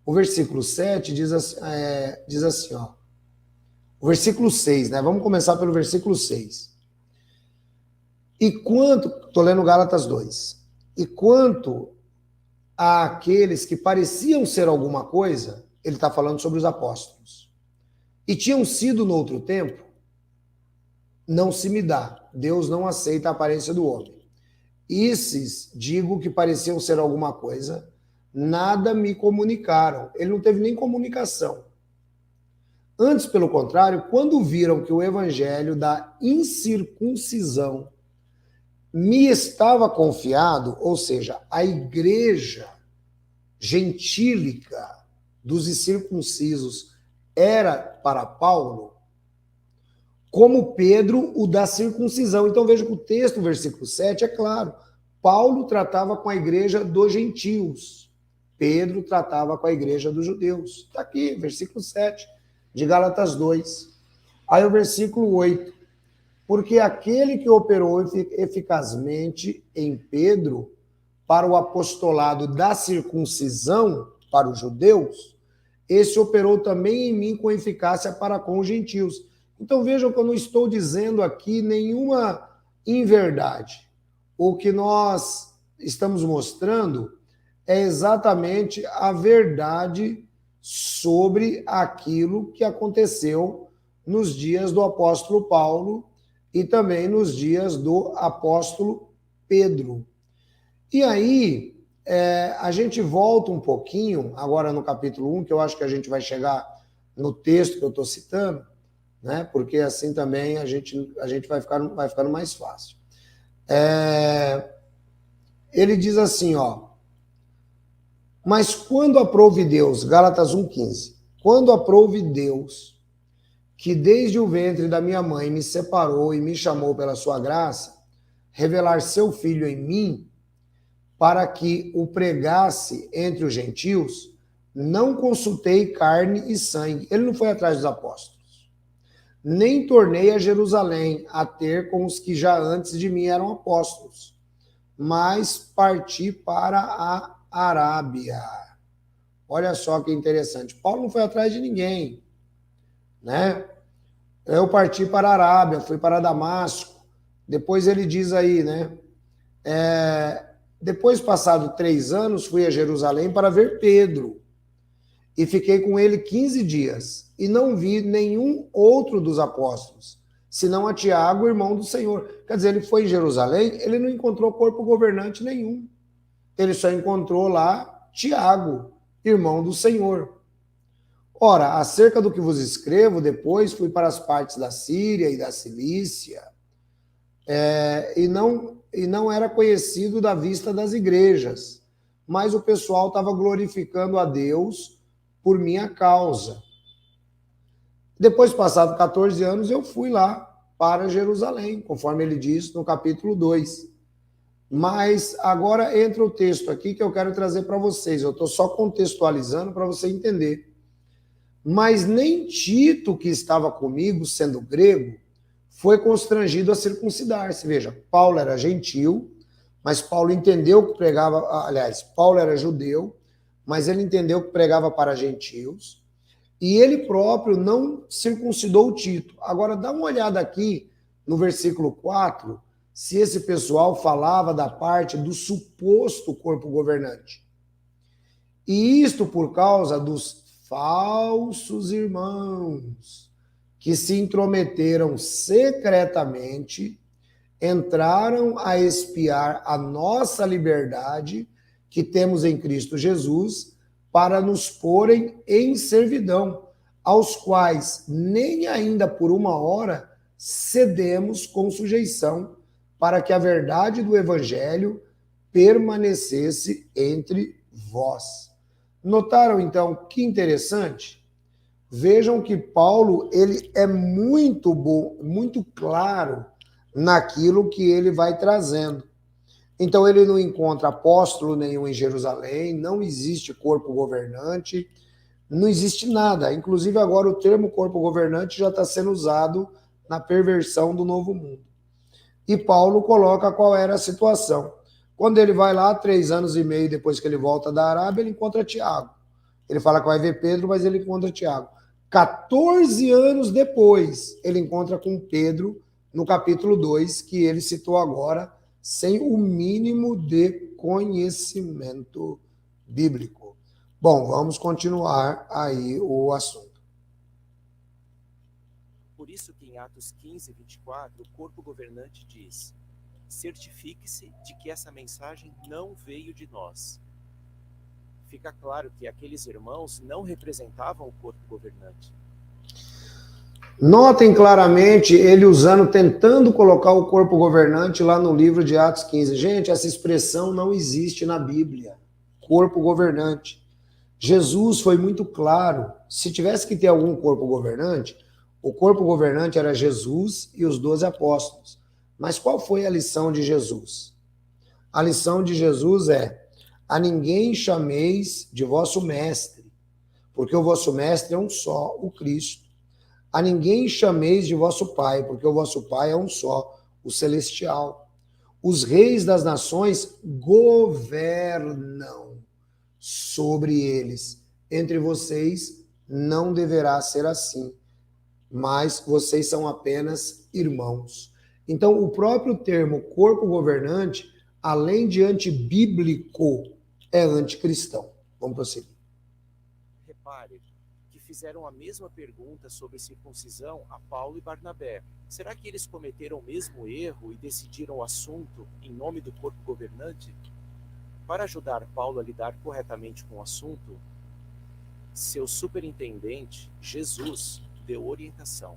o versículo 7 diz assim, ó, o versículo 6, né? Vamos começar pelo versículo 6. Estou lendo Gálatas 2. E quanto àqueles que pareciam ser alguma coisa, ele está falando sobre os apóstolos, e tinham sido no outro tempo, não se me dá. Deus não aceita a aparência do homem. Esses, digo que pareciam ser alguma coisa, nada me comunicaram. Ele não teve nem comunicação. Antes, pelo contrário, quando viram que o evangelho da incircuncisão me estava confiado, ou seja, a igreja gentílica dos incircuncisos era para Paulo, como Pedro, o da circuncisão. Então veja que o texto, versículo 7, é claro. Paulo tratava com a igreja dos gentios. Pedro tratava com a igreja dos judeus. Está aqui, versículo 7, de Gálatas 2. Aí o versículo 8. Porque aquele que operou eficazmente em Pedro para o apostolado da circuncisão para os judeus, esse operou também em mim com eficácia para com os gentios. Então vejam que eu não estou dizendo aqui nenhuma inverdade. O que nós estamos mostrando é exatamente a verdade sobre aquilo que aconteceu nos dias do apóstolo Paulo e também nos dias do apóstolo Pedro. E aí, a gente volta um pouquinho, agora no capítulo 1, que eu acho que a gente vai chegar no texto que eu estou citando, né? Porque assim também a gente vai ficando mais fácil. Ele diz assim, ó, mas quando aprouve Deus, Gálatas 1,15, quando aprouve Deus, que desde o ventre da minha mãe me separou e me chamou pela sua graça, revelar seu filho em mim, para que o pregasse entre os gentios, não consultei carne e sangue. Ele não foi atrás dos apóstolos. Nem tornei a Jerusalém a ter com os que já antes de mim eram apóstolos, mas parti para a Arábia. Olha só que interessante. Paulo não foi atrás de ninguém, né? Eu parti para a Arábia, fui para Damasco. Depois ele diz aí, né? Depois, passado 3 anos, fui a Jerusalém para ver Pedro. E fiquei com ele 15 dias. E não vi nenhum outro dos apóstolos, senão a Tiago, irmão do Senhor. Quer dizer, ele foi em Jerusalém, ele não encontrou corpo governante nenhum. Ele só encontrou lá Tiago, irmão do Senhor. Ora, acerca do que vos escrevo, depois fui para as partes da Síria e da Cilícia, e não era conhecido da vista das igrejas, mas o pessoal estava glorificando a Deus por minha causa. Depois, passado 14 anos, eu fui lá para Jerusalém, conforme ele diz no capítulo 2. Mas agora entra o texto aqui que eu quero trazer para vocês. Eu estou só contextualizando para você entender. Mas nem Tito, que estava comigo, sendo grego, foi constrangido a circuncidar-se. Veja, Paulo era gentil, mas Paulo entendeu que pregava... Aliás, Paulo era judeu, mas ele entendeu que pregava para gentios. E ele próprio não circuncidou o Tito. Agora, dá uma olhada aqui no versículo 4, se esse pessoal falava da parte do suposto corpo governante. E isto por causa dos falsos irmãos que se intrometeram secretamente, entraram a espiar a nossa liberdade que temos em Cristo Jesus para nos porem em servidão, aos quais nem ainda por uma hora cedemos com sujeição, para que a verdade do Evangelho permanecesse entre vós. Notaram, então, que interessante? Vejam que Paulo ele é muito bom, muito claro naquilo que ele vai trazendo. Então, ele não encontra apóstolo nenhum em Jerusalém, não existe corpo governante, não existe nada. Inclusive, agora o termo corpo governante já está sendo usado na perversão do novo mundo. E Paulo coloca qual era a situação. Quando ele vai lá, 3 anos e meio depois que ele volta da Arábia, ele encontra Tiago. Ele fala que vai ver Pedro, mas ele encontra Tiago. 14 anos depois, ele encontra com Pedro no capítulo 2, que ele citou agora, sem o mínimo de conhecimento bíblico. Bom, vamos continuar aí o assunto.
Por isso que em Atos 15, 24, o corpo governante diz: certifique-se de que essa mensagem não veio de nós. Fica claro que aqueles irmãos não representavam o corpo governante.
Notem claramente ele tentando colocar o corpo governante lá no livro de Atos 15. Gente, essa expressão não existe na Bíblia. Corpo governante. Jesus foi muito claro. Se tivesse que ter algum corpo governante, o corpo governante era Jesus e os 12 apóstolos. Mas qual foi a lição de Jesus? A lição de Jesus é: a ninguém chameis de vosso mestre, porque o vosso mestre é um só, o Cristo. A ninguém chameis de vosso Pai, porque o vosso Pai é um só, o celestial. Os reis das nações governam sobre eles. Entre vocês não deverá ser assim, mas vocês são apenas irmãos. Então, o próprio termo corpo governante, além de antibíblico, é anticristão. Vamos prosseguir.
Repare que fizeram a mesma pergunta sobre circuncisão a Paulo e Barnabé. Será que eles cometeram o mesmo erro e decidiram o assunto em nome do corpo governante? Para ajudar Paulo a lidar corretamente com o assunto, seu superintendente, Jesus, deu orientação.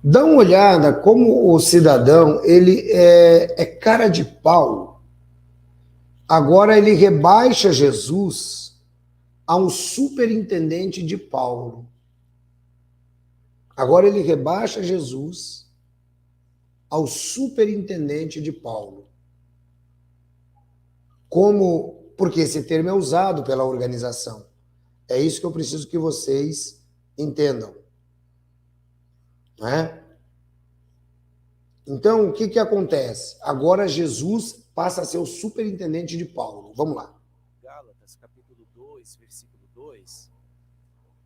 Dá uma olhada como o cidadão ele é cara de pau. Agora ele rebaixa Jesus a um superintendente de Paulo. Agora ele rebaixa Jesus ao superintendente de Paulo. Porque esse termo é usado pela organização. É isso que eu preciso que vocês entendam. Não é? Então, o que acontece? Agora Jesus passa a ser o superintendente de Paulo. Vamos lá.
Gálatas, capítulo 2, versículo 2,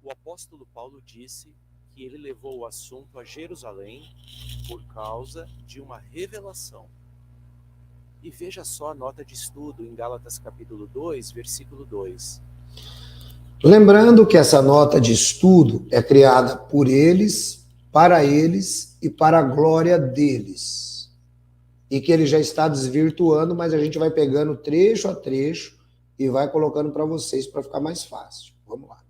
o apóstolo Paulo disse que ele levou o assunto a Jerusalém por causa de uma revelação. E veja só a nota de estudo em Gálatas, capítulo 2, versículo 2.
Lembrando que essa nota de estudo é criada por eles, para eles e para a glória deles. E que ele já está desvirtuando, mas a gente vai pegando trecho a trecho e vai colocando para vocês para ficar mais fácil. Vamos lá.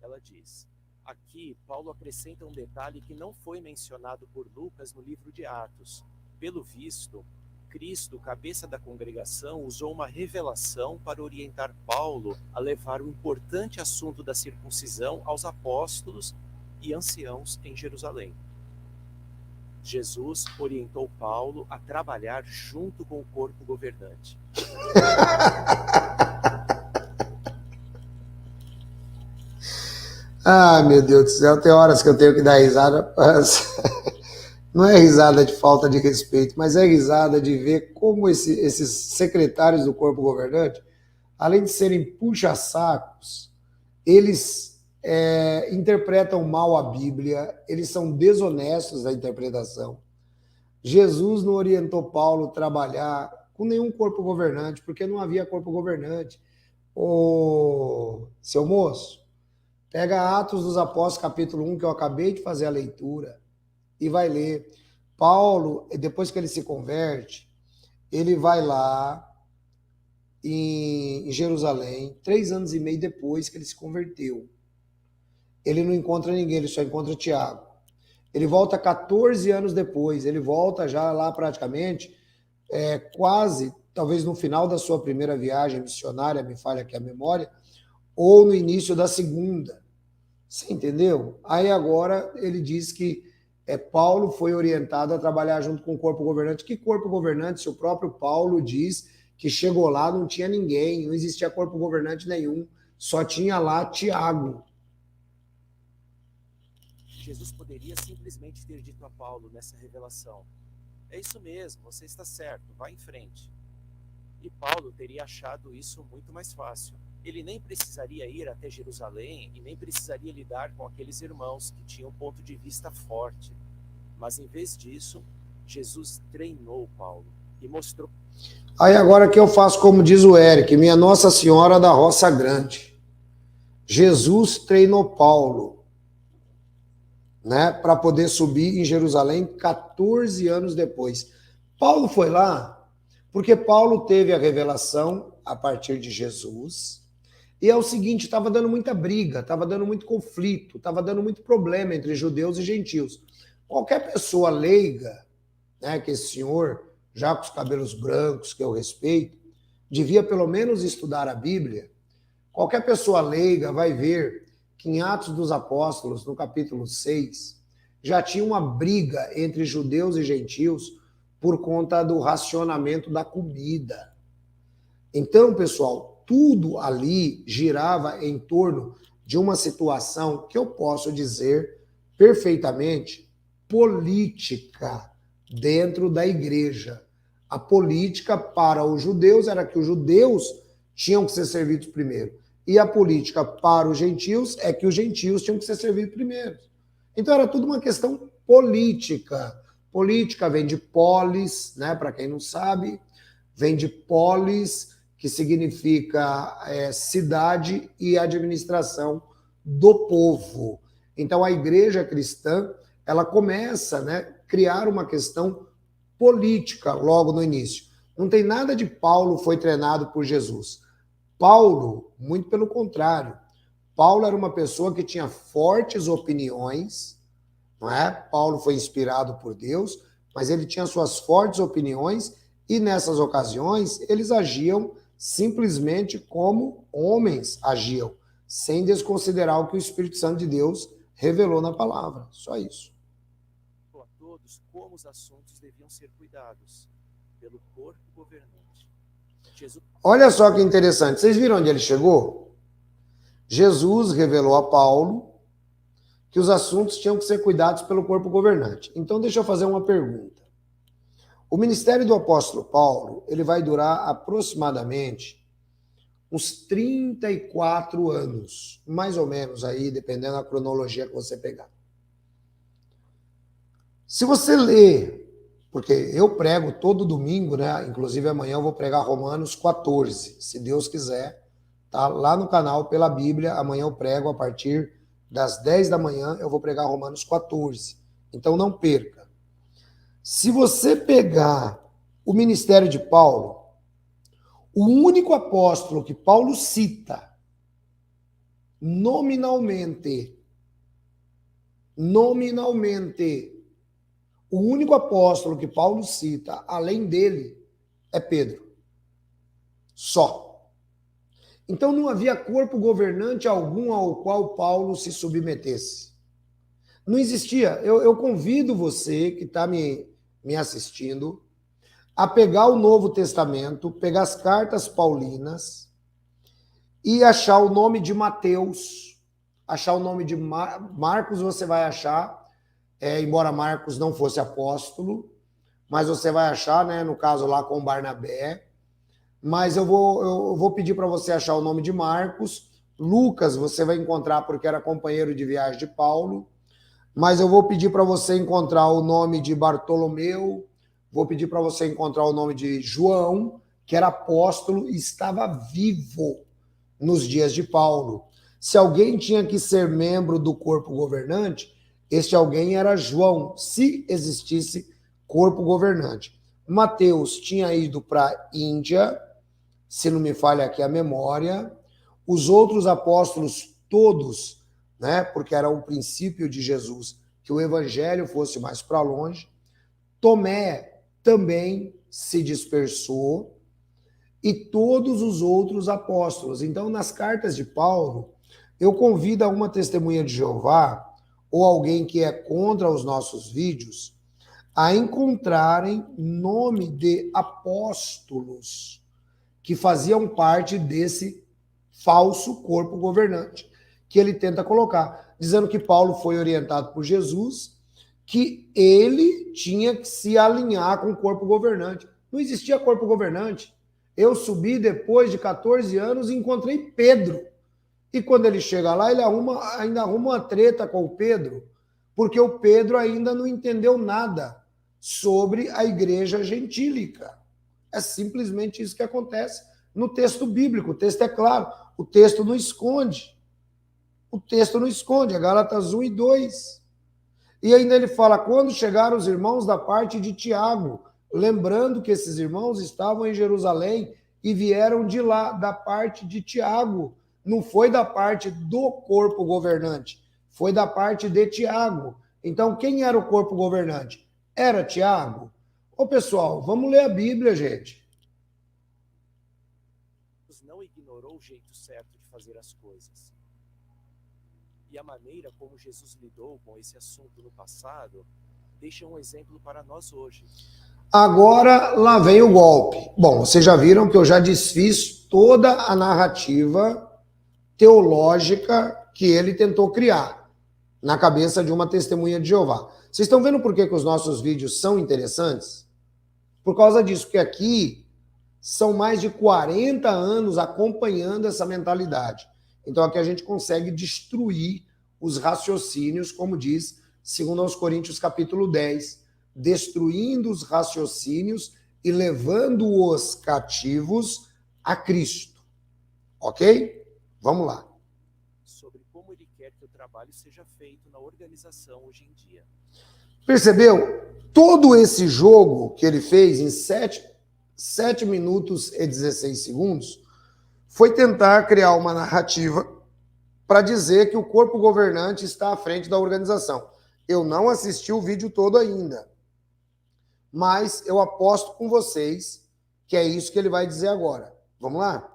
Ela diz: aqui Paulo acrescenta um detalhe que não foi mencionado por Lucas no livro de Atos. Pelo visto, Cristo, cabeça da congregação, usou uma revelação para orientar Paulo a levar o importante assunto da circuncisão aos apóstolos e anciãos em Jerusalém. Jesus orientou Paulo a trabalhar junto com o corpo governante.
Ah, meu Deus do céu, tem horas que eu tenho que dar risada. Não é risada de falta de respeito, mas é risada de ver como esses secretários do corpo governante, além de serem puxa-sacos, eles interpretam mal a Bíblia, eles são desonestos na interpretação. Jesus não orientou Paulo a trabalhar com nenhum corpo governante, porque não havia corpo governante. Ô, seu moço, pega Atos dos Apóstolos, capítulo 1, que eu acabei de fazer a leitura, e vai ler. Paulo, depois que ele se converte, ele vai lá em Jerusalém, 3 anos e meio depois que ele se converteu. Ele não encontra ninguém, ele só encontra Tiago. Ele volta 14 anos depois, ele volta já lá praticamente, quase, talvez no final da sua primeira viagem missionária, me falha aqui a memória, ou no início da segunda. Você entendeu? Aí agora ele diz que Paulo foi orientado a trabalhar junto com o corpo governante. Que corpo governante? Se o próprio Paulo diz que chegou lá, não tinha ninguém, não existia corpo governante nenhum, só tinha lá Tiago.
Jesus poderia simplesmente ter dito a Paulo nessa revelação: é isso mesmo, você está certo, vá em frente. E Paulo teria achado isso muito mais fácil. Ele nem precisaria ir até Jerusalém e nem precisaria lidar com aqueles irmãos que tinham um ponto de vista forte. Mas em vez disso, Jesus treinou Paulo e mostrou.
Aí agora que eu faço como diz o Eric, minha Nossa Senhora da Roça Grande. Jesus treinou Paulo, né, para poder subir em Jerusalém 14 anos depois. Paulo foi lá porque Paulo teve a revelação a partir de Jesus. E é o seguinte, estava dando muita briga, estava dando muito conflito, estava dando muito problema entre judeus e gentios. Qualquer pessoa leiga, né, que esse senhor, já com os cabelos brancos, que eu respeito, devia pelo menos estudar a Bíblia. Qualquer pessoa leiga vai ver que em Atos dos Apóstolos, no capítulo 6, já tinha uma briga entre judeus e gentios por conta do racionamento da comida. Então, pessoal, tudo ali girava em torno de uma situação que eu posso dizer perfeitamente política dentro da igreja. A política para os judeus era que os judeus tinham que ser servidos primeiro. E a política para os gentios é que os gentios tinham que ser servidos primeiro. Então era tudo uma questão política. Política vem de polis, né? Para quem não sabe, vem de polis, que significa cidade e administração do povo. Então, a igreja cristã, ela começa, né, a criar uma questão política logo no início. Não tem nada de Paulo foi treinado por Jesus. Paulo, muito pelo contrário, Paulo era uma pessoa que tinha fortes opiniões, não é? Paulo foi inspirado por Deus, mas ele tinha suas fortes opiniões e nessas ocasiões eles agiam simplesmente como homens agiam, sem desconsiderar o que o Espírito Santo de Deus revelou na palavra. Só isso.
A todos como os assuntos deviam ser cuidados pelo corpo governante. Jesus...
Olha só que interessante. Vocês viram onde ele chegou? Jesus revelou a Paulo que os assuntos tinham que ser cuidados pelo corpo governante. Então, deixa eu fazer uma pergunta. O ministério do apóstolo Paulo, ele vai durar aproximadamente uns 34 anos, mais ou menos aí, dependendo da cronologia que você pegar. Se você ler, porque eu prego todo domingo, né? Inclusive amanhã eu vou pregar Romanos 14, se Deus quiser, tá? Lá no canal pela Bíblia, amanhã eu prego a partir das 10 da manhã, eu vou pregar Romanos 14. Então não perca. Se você pegar o ministério de Paulo, o único apóstolo que Paulo cita nominalmente, o único apóstolo que Paulo cita, além dele, é Pedro. Só. Então não havia corpo governante algum ao qual Paulo se submetesse. Não existia. Eu convido você que está me assistindo a pegar o Novo Testamento, pegar as cartas paulinas e achar o nome de Mateus, achar o nome de Marcos, você vai achar, embora Marcos não fosse apóstolo, mas você vai achar, né, no caso lá com Barnabé. Mas eu vou pedir para você achar o nome de Marcos. Lucas você vai encontrar porque era companheiro de viagem de Paulo. Mas eu vou pedir para você encontrar o nome de Bartolomeu, vou pedir para você encontrar o nome de João, que era apóstolo e estava vivo nos dias de Paulo. Se alguém tinha que ser membro do corpo governante, este alguém era João, se existisse corpo governante. Mateus tinha ido para a Índia, se não me falha aqui a memória. Os outros apóstolos todos, né, porque era o princípio de Jesus, que o evangelho fosse mais para longe. Tomé também se dispersou e todos os outros apóstolos. Então, nas cartas de Paulo, eu convido a uma testemunha de Jeová ou alguém que é contra os nossos vídeos a encontrarem nome de apóstolos que faziam parte desse falso corpo governante que ele tenta colocar, dizendo que Paulo foi orientado por Jesus, que ele tinha que se alinhar com o corpo governante. Não existia corpo governante. Eu subi depois de 14 anos e encontrei Pedro. E quando ele chega lá, ele ainda arruma uma treta com o Pedro, porque o Pedro ainda não entendeu nada sobre a igreja gentílica. É simplesmente isso que acontece no texto bíblico. O texto é claro, o texto não esconde. O texto não esconde, é Gálatas 1 e 2. E ainda ele fala, quando chegaram os irmãos da parte de Tiago, lembrando que esses irmãos estavam em Jerusalém e vieram de lá, da parte de Tiago. Não foi da parte do corpo governante, foi da parte de Tiago. Então, quem era o corpo governante? Era Tiago? Ô, pessoal, vamos ler a Bíblia, gente.
Não ignorou o jeito certo de fazer as coisas. E a maneira como Jesus lidou com esse assunto no passado deixa um exemplo para nós hoje.
Agora, lá vem o golpe. Bom, vocês já viram que eu já desfiz toda a narrativa teológica que ele tentou criar na cabeça de uma testemunha de Jeová. Vocês estão vendo por que os nossos vídeos são interessantes? Por causa disso, porque aqui são mais de 40 anos acompanhando essa mentalidade. Então aqui a gente consegue destruir os raciocínios, como diz 2 Coríntios capítulo 10, destruindo os raciocínios e levando-os cativos a Cristo. Ok? Vamos lá.
Sobre como ele quer que o trabalho seja feito na organização hoje em dia.
Percebeu? Todo esse jogo que ele fez em 7 minutos e 16 segundos foi tentar criar uma narrativa para dizer que o corpo governante está à frente da organização. Eu não assisti o vídeo todo ainda, mas eu aposto com vocês que é isso que ele vai dizer agora. Vamos lá?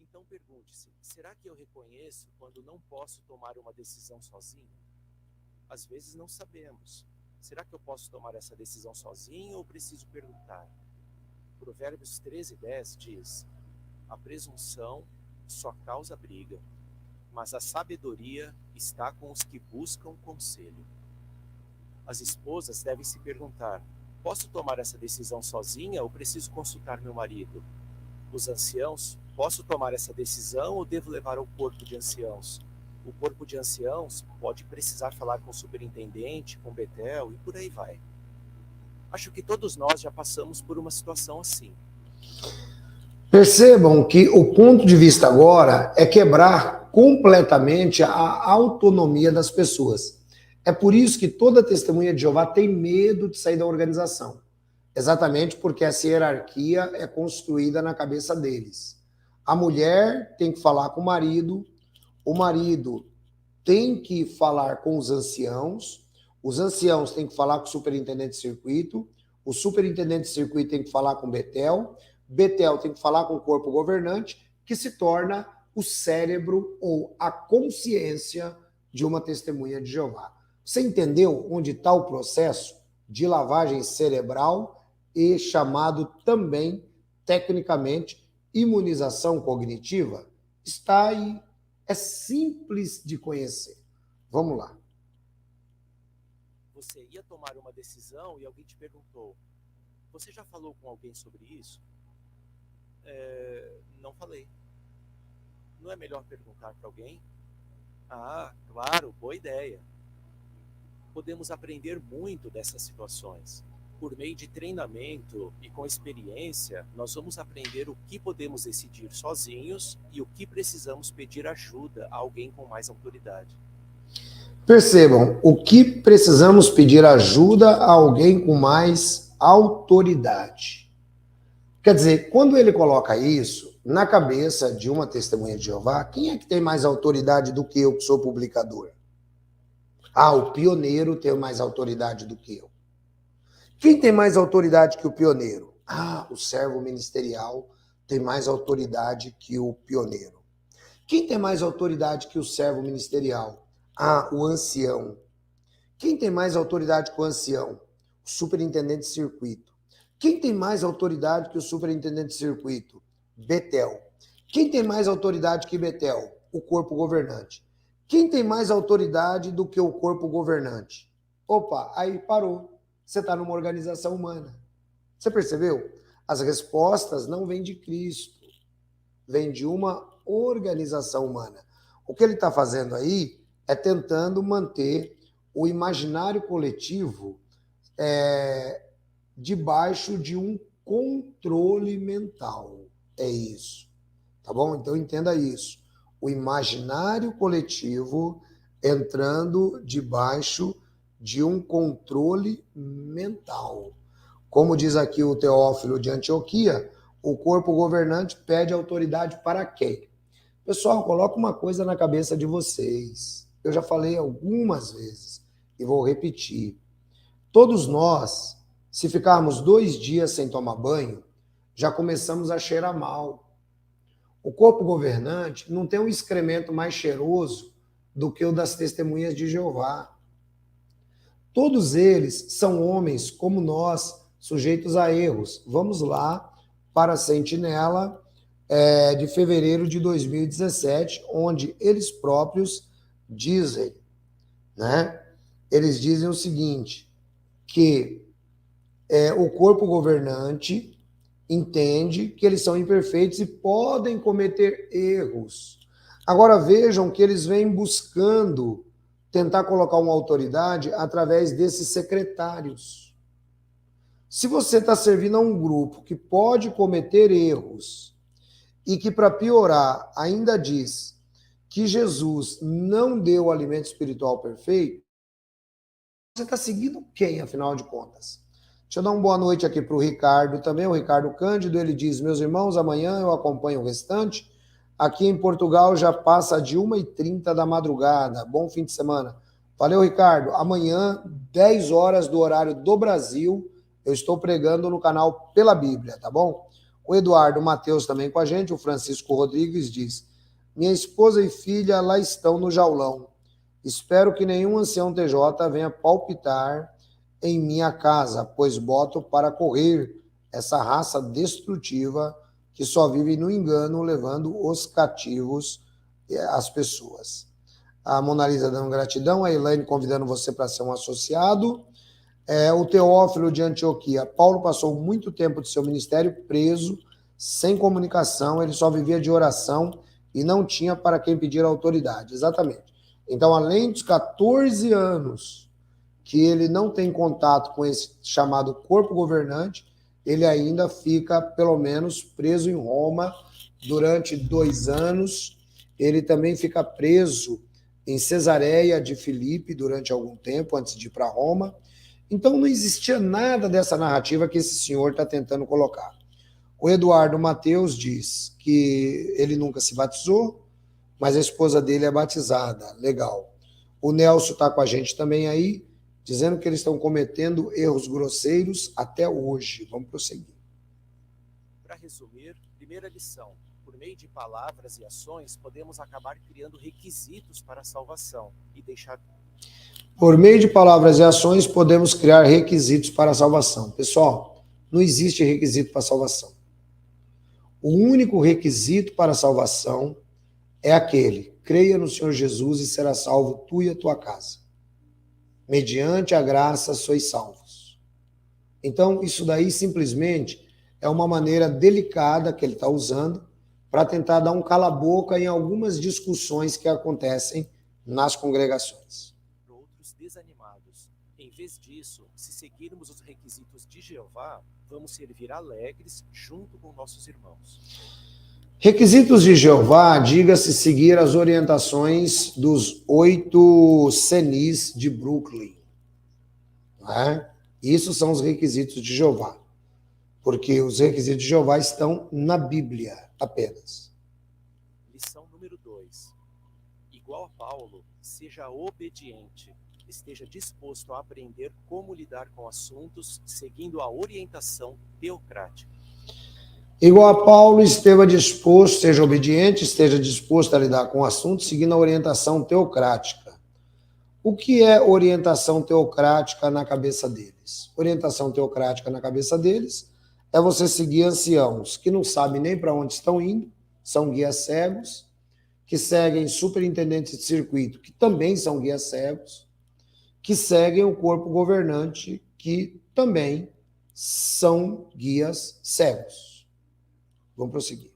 Então pergunte-se, será que eu reconheço quando não posso tomar uma decisão sozinho? Às vezes não sabemos. Será que eu posso tomar essa decisão sozinho ou preciso perguntar? Provérbios 13:10 diz, a presunção só causa briga, mas a sabedoria está com os que buscam conselho. As esposas devem se perguntar, posso tomar essa decisão sozinha ou preciso consultar meu marido? Os anciãos, posso tomar essa decisão ou devo levar ao corpo de anciãos? O corpo de anciãos pode precisar falar com o superintendente, com Betel e por aí vai. Acho que todos nós já passamos por uma situação assim.
Percebam que o ponto de vista agora é quebrar completamente a autonomia das pessoas. É por isso que toda testemunha de Jeová tem medo de sair da organização. Exatamente porque essa hierarquia é construída na cabeça deles. A mulher tem que falar com o marido tem que falar com os anciãos têm que falar com o superintendente de circuito, o superintendente de circuito tem que falar com Betel tem que falar com o corpo governante, que se torna o cérebro ou a consciência de uma testemunha de Jeová. Você entendeu onde está o processo de lavagem cerebral e chamado também, tecnicamente, imunização cognitiva? Está aí. É simples de conhecer. Vamos lá.
Você ia tomar uma decisão e alguém te perguntou: você já falou com alguém sobre isso? Não falei. Não é melhor perguntar para alguém? Ah, claro, boa ideia. Podemos aprender muito dessas situações. Por meio de treinamento e com experiência, nós vamos aprender o que podemos decidir sozinhos e o que precisamos pedir ajuda a alguém com mais autoridade.
Percebam, o que precisamos pedir ajuda a alguém com mais autoridade. Quer dizer, quando ele coloca isso na cabeça de uma testemunha de Jeová, quem é que tem mais autoridade do que eu, que sou publicador? Ah, o pioneiro tem mais autoridade do que eu. Quem tem mais autoridade que o pioneiro? Ah, o servo ministerial tem mais autoridade que o pioneiro. Quem tem mais autoridade que o servo ministerial? Ah, o ancião. Quem tem mais autoridade que o ancião? O superintendente de circuito. Quem tem mais autoridade que o superintendente de circuito? Betel. Quem tem mais autoridade que Betel? O corpo governante. Quem tem mais autoridade do que o corpo governante? Opa, aí parou. Você está numa organização humana. Você percebeu? As respostas não vêm de Cristo, vêm de uma organização humana. O que ele está fazendo aí é tentando manter o imaginário coletivo debaixo de um controle mental. É isso. Tá bom? Então entenda isso. O imaginário coletivo entrando debaixo de um controle mental. Como diz aqui o Teófilo de Antioquia, o corpo governante pede autoridade para quem? Pessoal, coloca uma coisa na cabeça de vocês. Eu já falei algumas vezes e vou repetir. Todos nós, se ficarmos 2 dias sem tomar banho, já começamos a cheirar mal. O corpo governante não tem um excremento mais cheiroso do que o das testemunhas de Jeová. Todos eles são homens como nós, sujeitos a erros. Vamos lá para a Sentinela de fevereiro de 2017, onde eles próprios dizem, né? Eles dizem o seguinte, que o corpo governante entende que eles são imperfeitos e podem cometer erros. Agora vejam que eles vêm buscando tentar colocar uma autoridade através desses secretários. Se você está servindo a um grupo que pode cometer erros e que, para piorar, ainda diz que Jesus não deu o alimento espiritual perfeito, você está seguindo quem, afinal de contas? Deixa eu dar uma boa noite aqui para o Ricardo também, o Ricardo Cândido, ele diz, meus irmãos, amanhã eu acompanho o restante. Aqui em Portugal já passa de 1h30 da madrugada. Bom fim de semana. Valeu, Ricardo. Amanhã, 10 horas do horário do Brasil, eu estou pregando no canal Pela Bíblia, tá bom? O Eduardo Matheus também com a gente, o Francisco Rodrigues diz, minha esposa e filha lá estão no jaulão. Espero que nenhum ancião TJ venha palpitar em minha casa, pois boto para correr essa raça destrutiva que só vive no engano, levando os cativos as pessoas. A Mona Lisa dando gratidão, a Elaine convidando você para ser um associado. O Teófilo de Antioquia, Paulo passou muito tempo de seu ministério preso, sem comunicação, ele só vivia de oração e não tinha para quem pedir autoridade. Exatamente. Então, além dos 14 anos que ele não tem contato com esse chamado corpo governante, ele ainda fica, pelo menos, preso em Roma durante 2 anos. Ele também fica preso em Cesareia de Filipe durante algum tempo, antes de ir para Roma. Então, não existia nada dessa narrativa que esse senhor está tentando colocar. O Eduardo Matheus diz que ele nunca se batizou, mas a esposa dele é batizada. Legal. O Nelson está com a gente também aí, dizendo que eles estão cometendo erros grosseiros até hoje. Vamos prosseguir.
Para resumir, primeira lição. por meio de palavras e ações, podemos acabar criando requisitos para a salvação e deixar...
Por meio de palavras e ações, podemos criar requisitos para a salvação. Pessoal, não existe requisito para a salvação. O único requisito para a salvação é aquele: creia no Senhor Jesus e será salvo tu e a tua casa. Mediante a graça sois salvos. Então, isso daí simplesmente é uma maneira delicada que ele está usando para tentar dar um cala-boca em algumas discussões que acontecem nas congregações.
Outros desanimados. Em vez disso, se seguirmos os requisitos de Jeová, vamos servir alegres junto com nossos irmãos.
Requisitos de Jeová, diga-se seguir as orientações dos 8 senis de Brooklyn. Né? Isso são os requisitos de Jeová. Porque os requisitos de Jeová estão na Bíblia apenas.
Lição número 2. Igual a Paulo, seja obediente. Esteja disposto a aprender como lidar com assuntos seguindo a orientação teocrática.
Igual a Paulo, esteja disposto, seja obediente, esteja disposto a lidar com assuntos seguindo a orientação teocrática. O que é orientação teocrática na cabeça deles? Orientação teocrática na cabeça deles é você seguir anciãos que não sabem nem para onde estão indo, são guias cegos, que seguem superintendentes de circuito, que também são guias cegos, que seguem o corpo governante, que também são guias cegos. Vamos prosseguir.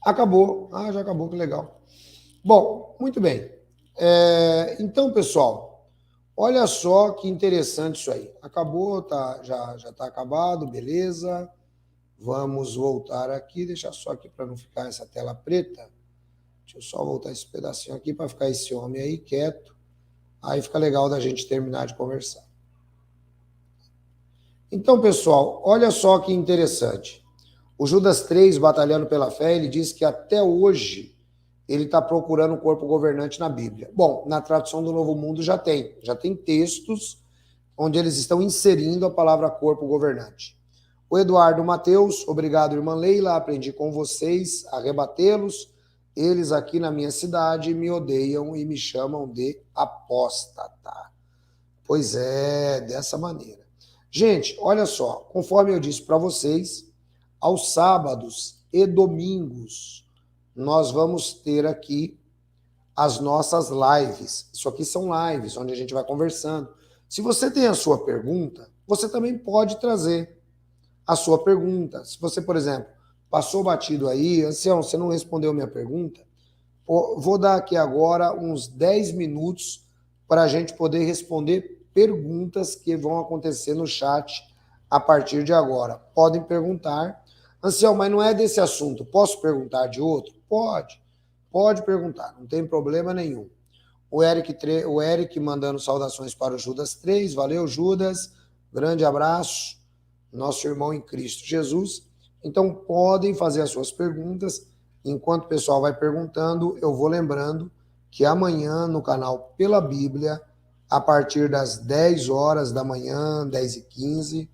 Acabou. Ah, já acabou, que legal. Bom, muito bem. Então, pessoal, olha só que interessante isso aí. Acabou, tá, já está acabado, beleza. Vamos voltar aqui, deixar só aqui para não ficar essa tela preta. Deixa eu só voltar esse pedacinho aqui para ficar esse homem aí quieto. Aí fica legal da gente terminar de conversar. Então, pessoal, olha só que interessante. O Judas 3, batalhando pela fé, ele diz que até hoje ele está procurando o corpo governante na Bíblia. Bom, na tradução do Novo Mundo já tem textos onde eles estão inserindo a palavra corpo governante. O Eduardo Mateus, obrigado, irmã Leila, aprendi com vocês a rebatê-los. Eles aqui na minha cidade me odeiam e me chamam de apóstata. Pois é, dessa maneira. Gente, olha só, conforme eu disse para vocês, aos sábados e domingos, nós vamos ter aqui as nossas lives. Isso aqui são lives, onde a gente vai conversando. Se você tem a sua pergunta, você também pode trazer a sua pergunta. Se você, por exemplo, passou batido aí, ancião, você não respondeu minha pergunta, vou dar aqui agora uns 10 minutos para a gente poder responder perguntas que vão acontecer no chat a partir de agora. Podem perguntar. Ancião, mas não é desse assunto. Posso perguntar de outro? Pode perguntar, não tem problema nenhum. O Eric mandando saudações para o Judas 3. Valeu, Judas. Grande abraço. Nosso irmão em Cristo Jesus. Então, podem fazer as suas perguntas. Enquanto o pessoal vai perguntando, eu vou lembrando que amanhã no canal Pela Bíblia, a partir das 10 horas da manhã, 10h15,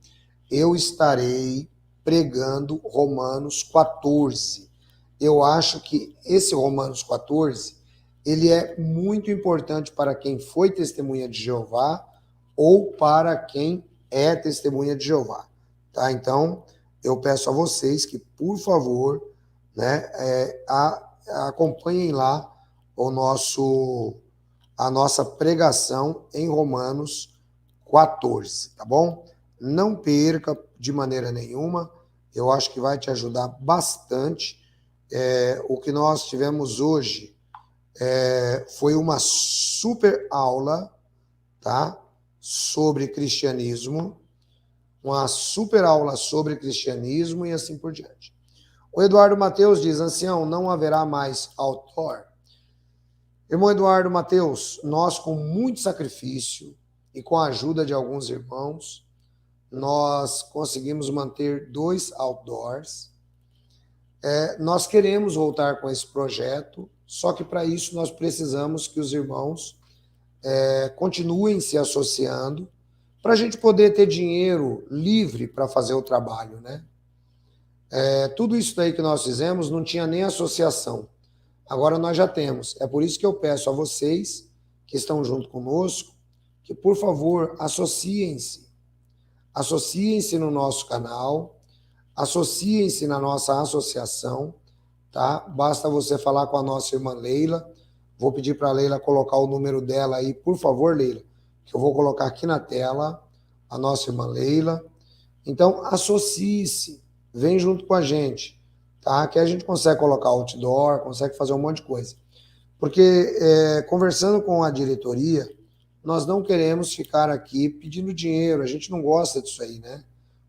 eu estarei pregando Romanos 14. Eu acho que esse Romanos 14, ele é muito importante para quem foi testemunha de Jeová ou para quem é testemunha de Jeová. Tá? Então, eu peço a vocês que, por favor, né, acompanhem lá a nossa pregação em Romanos 14, tá bom? Não perca de maneira nenhuma, eu acho que vai te ajudar bastante. O que nós tivemos hoje foi uma super aula, tá? Sobre cristianismo, uma super aula sobre cristianismo e assim por diante. O Eduardo Mateus diz, ancião, não haverá mais autor? Irmão Eduardo Mateus, nós com muito sacrifício e com a ajuda de alguns irmãos, nós conseguimos manter 2 outdoors. Nós queremos voltar com esse projeto, só que para isso nós precisamos que os irmãos continuem se associando para a gente poder ter dinheiro livre para fazer o trabalho, né? Tudo isso daí que nós fizemos não tinha nem associação. Agora nós já temos. É por isso que eu peço a vocês que estão junto conosco que, por favor, associem-se. Associem-se no nosso canal, associem-se na nossa associação, tá? Basta você falar com a nossa irmã Leila. Vou pedir para a Leila colocar o número dela aí, por favor, Leila, que eu vou colocar aqui na tela, a nossa irmã Leila. Então, associe-se, vem junto com a gente, tá? Que a gente consegue colocar outdoor, consegue fazer um monte de coisa. Porque, conversando com a diretoria, nós não queremos ficar aqui pedindo dinheiro, a gente não gosta disso aí, né?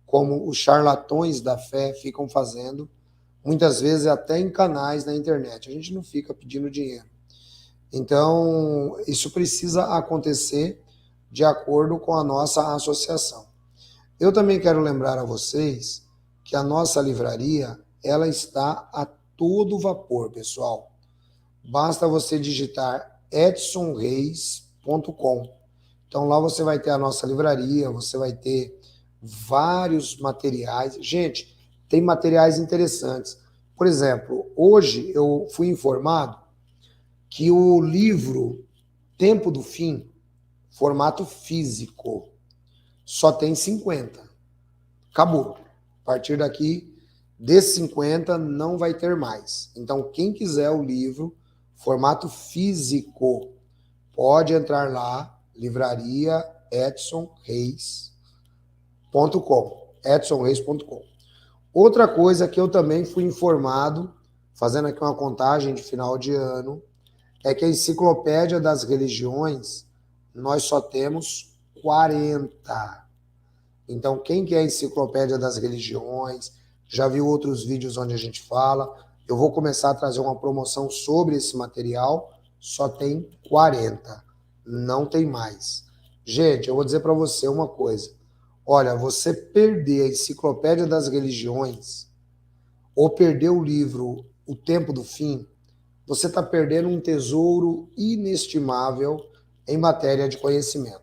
Como os charlatões da fé ficam fazendo, muitas vezes até em canais na internet. A gente não fica pedindo dinheiro. Então, isso precisa acontecer de acordo com a nossa associação. Eu também quero lembrar a vocês que a nossa livraria, ela está a todo vapor, pessoal. Basta você digitar edsonreis.com. Então lá você vai ter a nossa livraria, você vai ter vários materiais. Gente, tem materiais interessantes. Por exemplo, hoje eu fui informado que o livro Tempo do Fim, formato físico, só tem 50. Acabou. A partir daqui, desses 50, não vai ter mais. Então, quem quiser o livro, formato físico, pode entrar lá, livraria edsonreis.com. edsonreis.com. Outra coisa que eu também fui informado, fazendo aqui uma contagem de final de ano, é que a Enciclopédia das Religiões, nós só temos 40. Então, quem quer a Enciclopédia das Religiões, já viu outros vídeos onde a gente fala, eu vou começar a trazer uma promoção sobre esse material, só tem 40, não tem mais. Gente, eu vou dizer para você uma coisa, olha, você perder a Enciclopédia das Religiões, ou perder o livro O Tempo do Fim, você está perdendo um tesouro inestimável em matéria de conhecimento.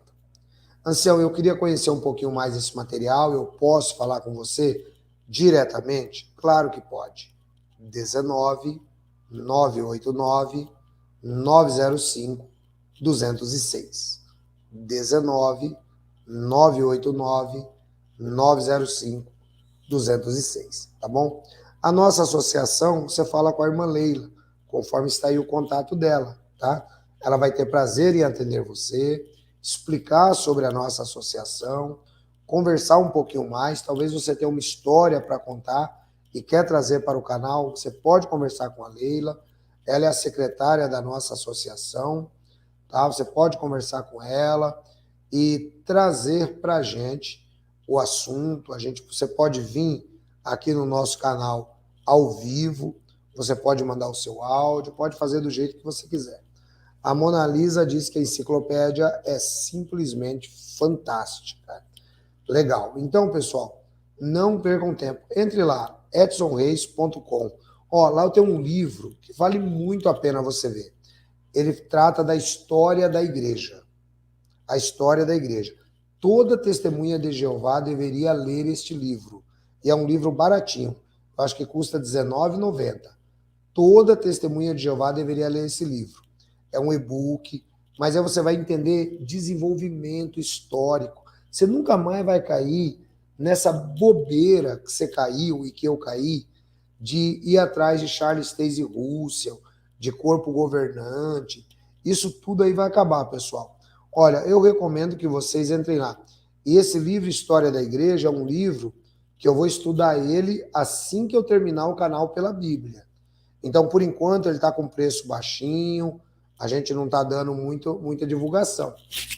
Anselmo, eu queria conhecer um pouquinho mais esse material, eu posso falar com você diretamente? Claro que pode. 19 989 905 206. 19 989 905 206, tá bom? A nossa associação, você fala com a irmã Leila, conforme está aí o contato dela, tá? Ela vai ter prazer em atender você, explicar sobre a nossa associação, conversar um pouquinho mais, talvez você tenha uma história para contar e quer trazer para o canal, você pode conversar com a Leila, ela é a secretária da nossa associação, tá? Você pode conversar com ela e trazer para a gente o assunto, você pode vir aqui no nosso canal ao vivo, você pode mandar o seu áudio, pode fazer do jeito que você quiser. A Mona Lisa diz que a enciclopédia é simplesmente fantástica. Legal. Então, pessoal, não percam tempo. Entre lá, edsonreis.com. Ó, lá eu tenho um livro que vale muito a pena você ver. Ele trata da história da igreja. A história da igreja. Toda testemunha de Jeová deveria ler este livro. E é um livro baratinho. Eu acho que custa R$19,90. Toda testemunha de Jeová deveria ler esse livro. É um e-book, mas aí você vai entender desenvolvimento histórico. Você nunca mais vai cair nessa bobeira que você caiu e que eu caí, de ir atrás de Charles Taze Russell, de corpo governante. Isso tudo aí vai acabar, pessoal. Olha, eu recomendo que vocês entrem lá. E esse livro História da Igreja é um livro que eu vou estudar ele assim que eu terminar o canal pela Bíblia. Então, por enquanto, ele está com preço baixinho, a gente não está dando muita divulgação.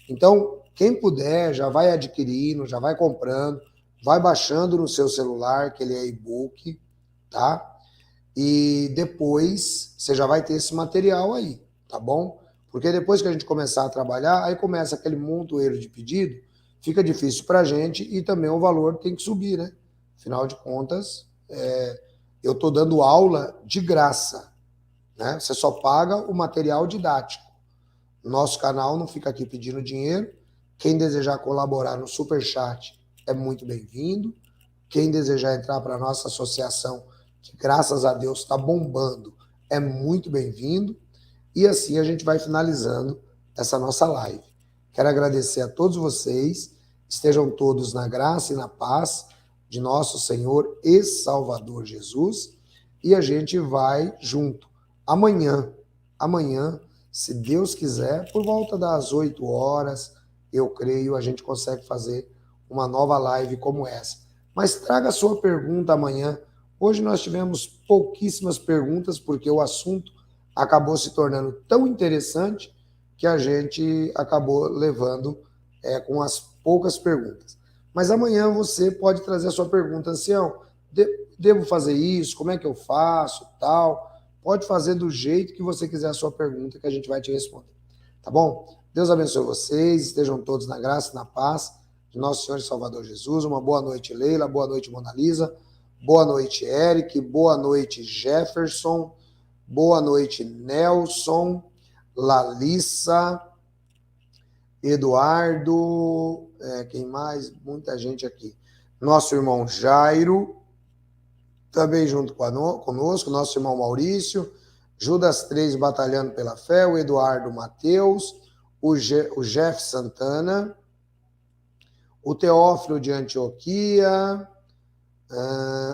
Então, quem puder, já vai adquirindo, já vai comprando, vai baixando no seu celular, que ele é e-book, tá? E depois você já vai ter esse material aí, tá bom? Porque depois que a gente começar a trabalhar, aí começa aquele montoeiro de pedido, fica difícil para a gente e também o valor tem que subir, né? Afinal de contas, eu estou dando aula de graça, né? Você só paga o material didático. Nosso canal não fica aqui pedindo dinheiro. Quem desejar colaborar no Superchat é muito bem-vindo. Quem desejar entrar para a nossa associação, que graças a Deus está bombando, é muito bem-vindo. E assim a gente vai finalizando essa nossa live. Quero agradecer a todos vocês. Estejam todos na graça e na paz de nosso Senhor e Salvador Jesus. E a gente vai junto. Amanhã, se Deus quiser, por volta das 8 horas, eu creio, a gente consegue fazer uma nova live como essa. Mas traga a sua pergunta amanhã. Hoje nós tivemos pouquíssimas perguntas, porque o assunto acabou se tornando tão interessante que a gente acabou levando com as poucas perguntas. Mas amanhã você pode trazer a sua pergunta, ancião, devo fazer isso? Como é que eu faço? Tal. Pode fazer do jeito que você quiser a sua pergunta, que a gente vai te responder. Tá bom? Deus abençoe vocês, estejam todos na graça e na paz de nosso Senhor e Salvador Jesus. Uma boa noite, Leila, boa noite, Mona Lisa, boa noite, Eric, boa noite, Jefferson, boa noite, Nelson, Lalissa, Eduardo, quem mais? Muita gente aqui. Nosso irmão Jairo, também junto conosco, nosso irmão Maurício, Judas 3 batalhando pela fé, o Eduardo Mateus, o Jeff Santana, o Teófilo de Antioquia,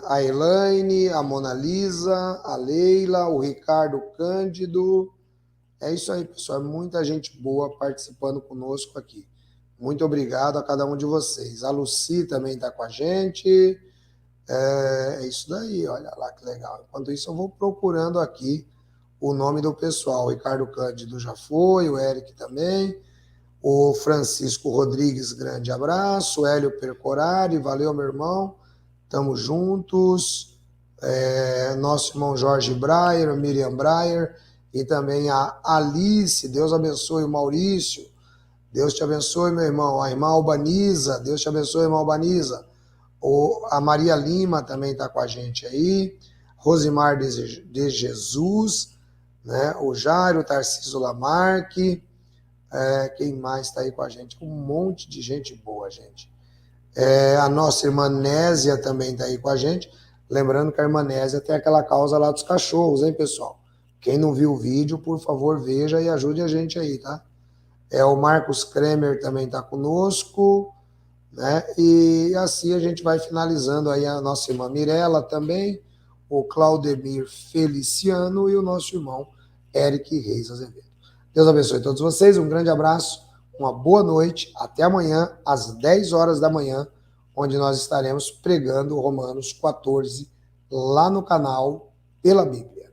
a Elaine, a Mona Lisa, a Leila, o Ricardo Cândido. É isso aí, pessoal. É muita gente boa participando conosco aqui. Muito obrigado a cada um de vocês. A Lucy também está com a gente. É isso daí, olha lá que legal. Enquanto isso, eu vou procurando aqui o nome do pessoal. O Ricardo Cândido já foi, o Eric também. O Francisco Rodrigues, grande abraço. O Hélio Percorari, valeu, meu irmão. Tamo juntos. Nosso irmão Jorge Breyer, Miriam Breyer, e também a Alice, Deus abençoe o Maurício, Deus te abençoe, meu irmão. A irmã Albaniza, Deus te abençoe, irmã Albaniza. A Maria Lima também está com a gente aí. Rosimar de Jesus, né? O Jairo, Tarcísio Lamarque. Quem mais está aí com a gente? Um monte de gente boa, gente. A nossa irmã Nésia também está aí com a gente. Lembrando que a irmã Nésia tem aquela causa lá dos cachorros, hein, pessoal? Quem não viu o vídeo, por favor, veja e ajude a gente aí, tá? O Marcos Kremer também está conosco, né? E assim a gente vai finalizando aí a nossa irmã Mirella também, o Claudemir Feliciano e o nosso irmão Eric Reis Azevedo. Deus abençoe todos vocês, um grande abraço, uma boa noite, até amanhã, às 10 horas da manhã, onde nós estaremos pregando Romanos 14, lá no canal Pela Bíblia.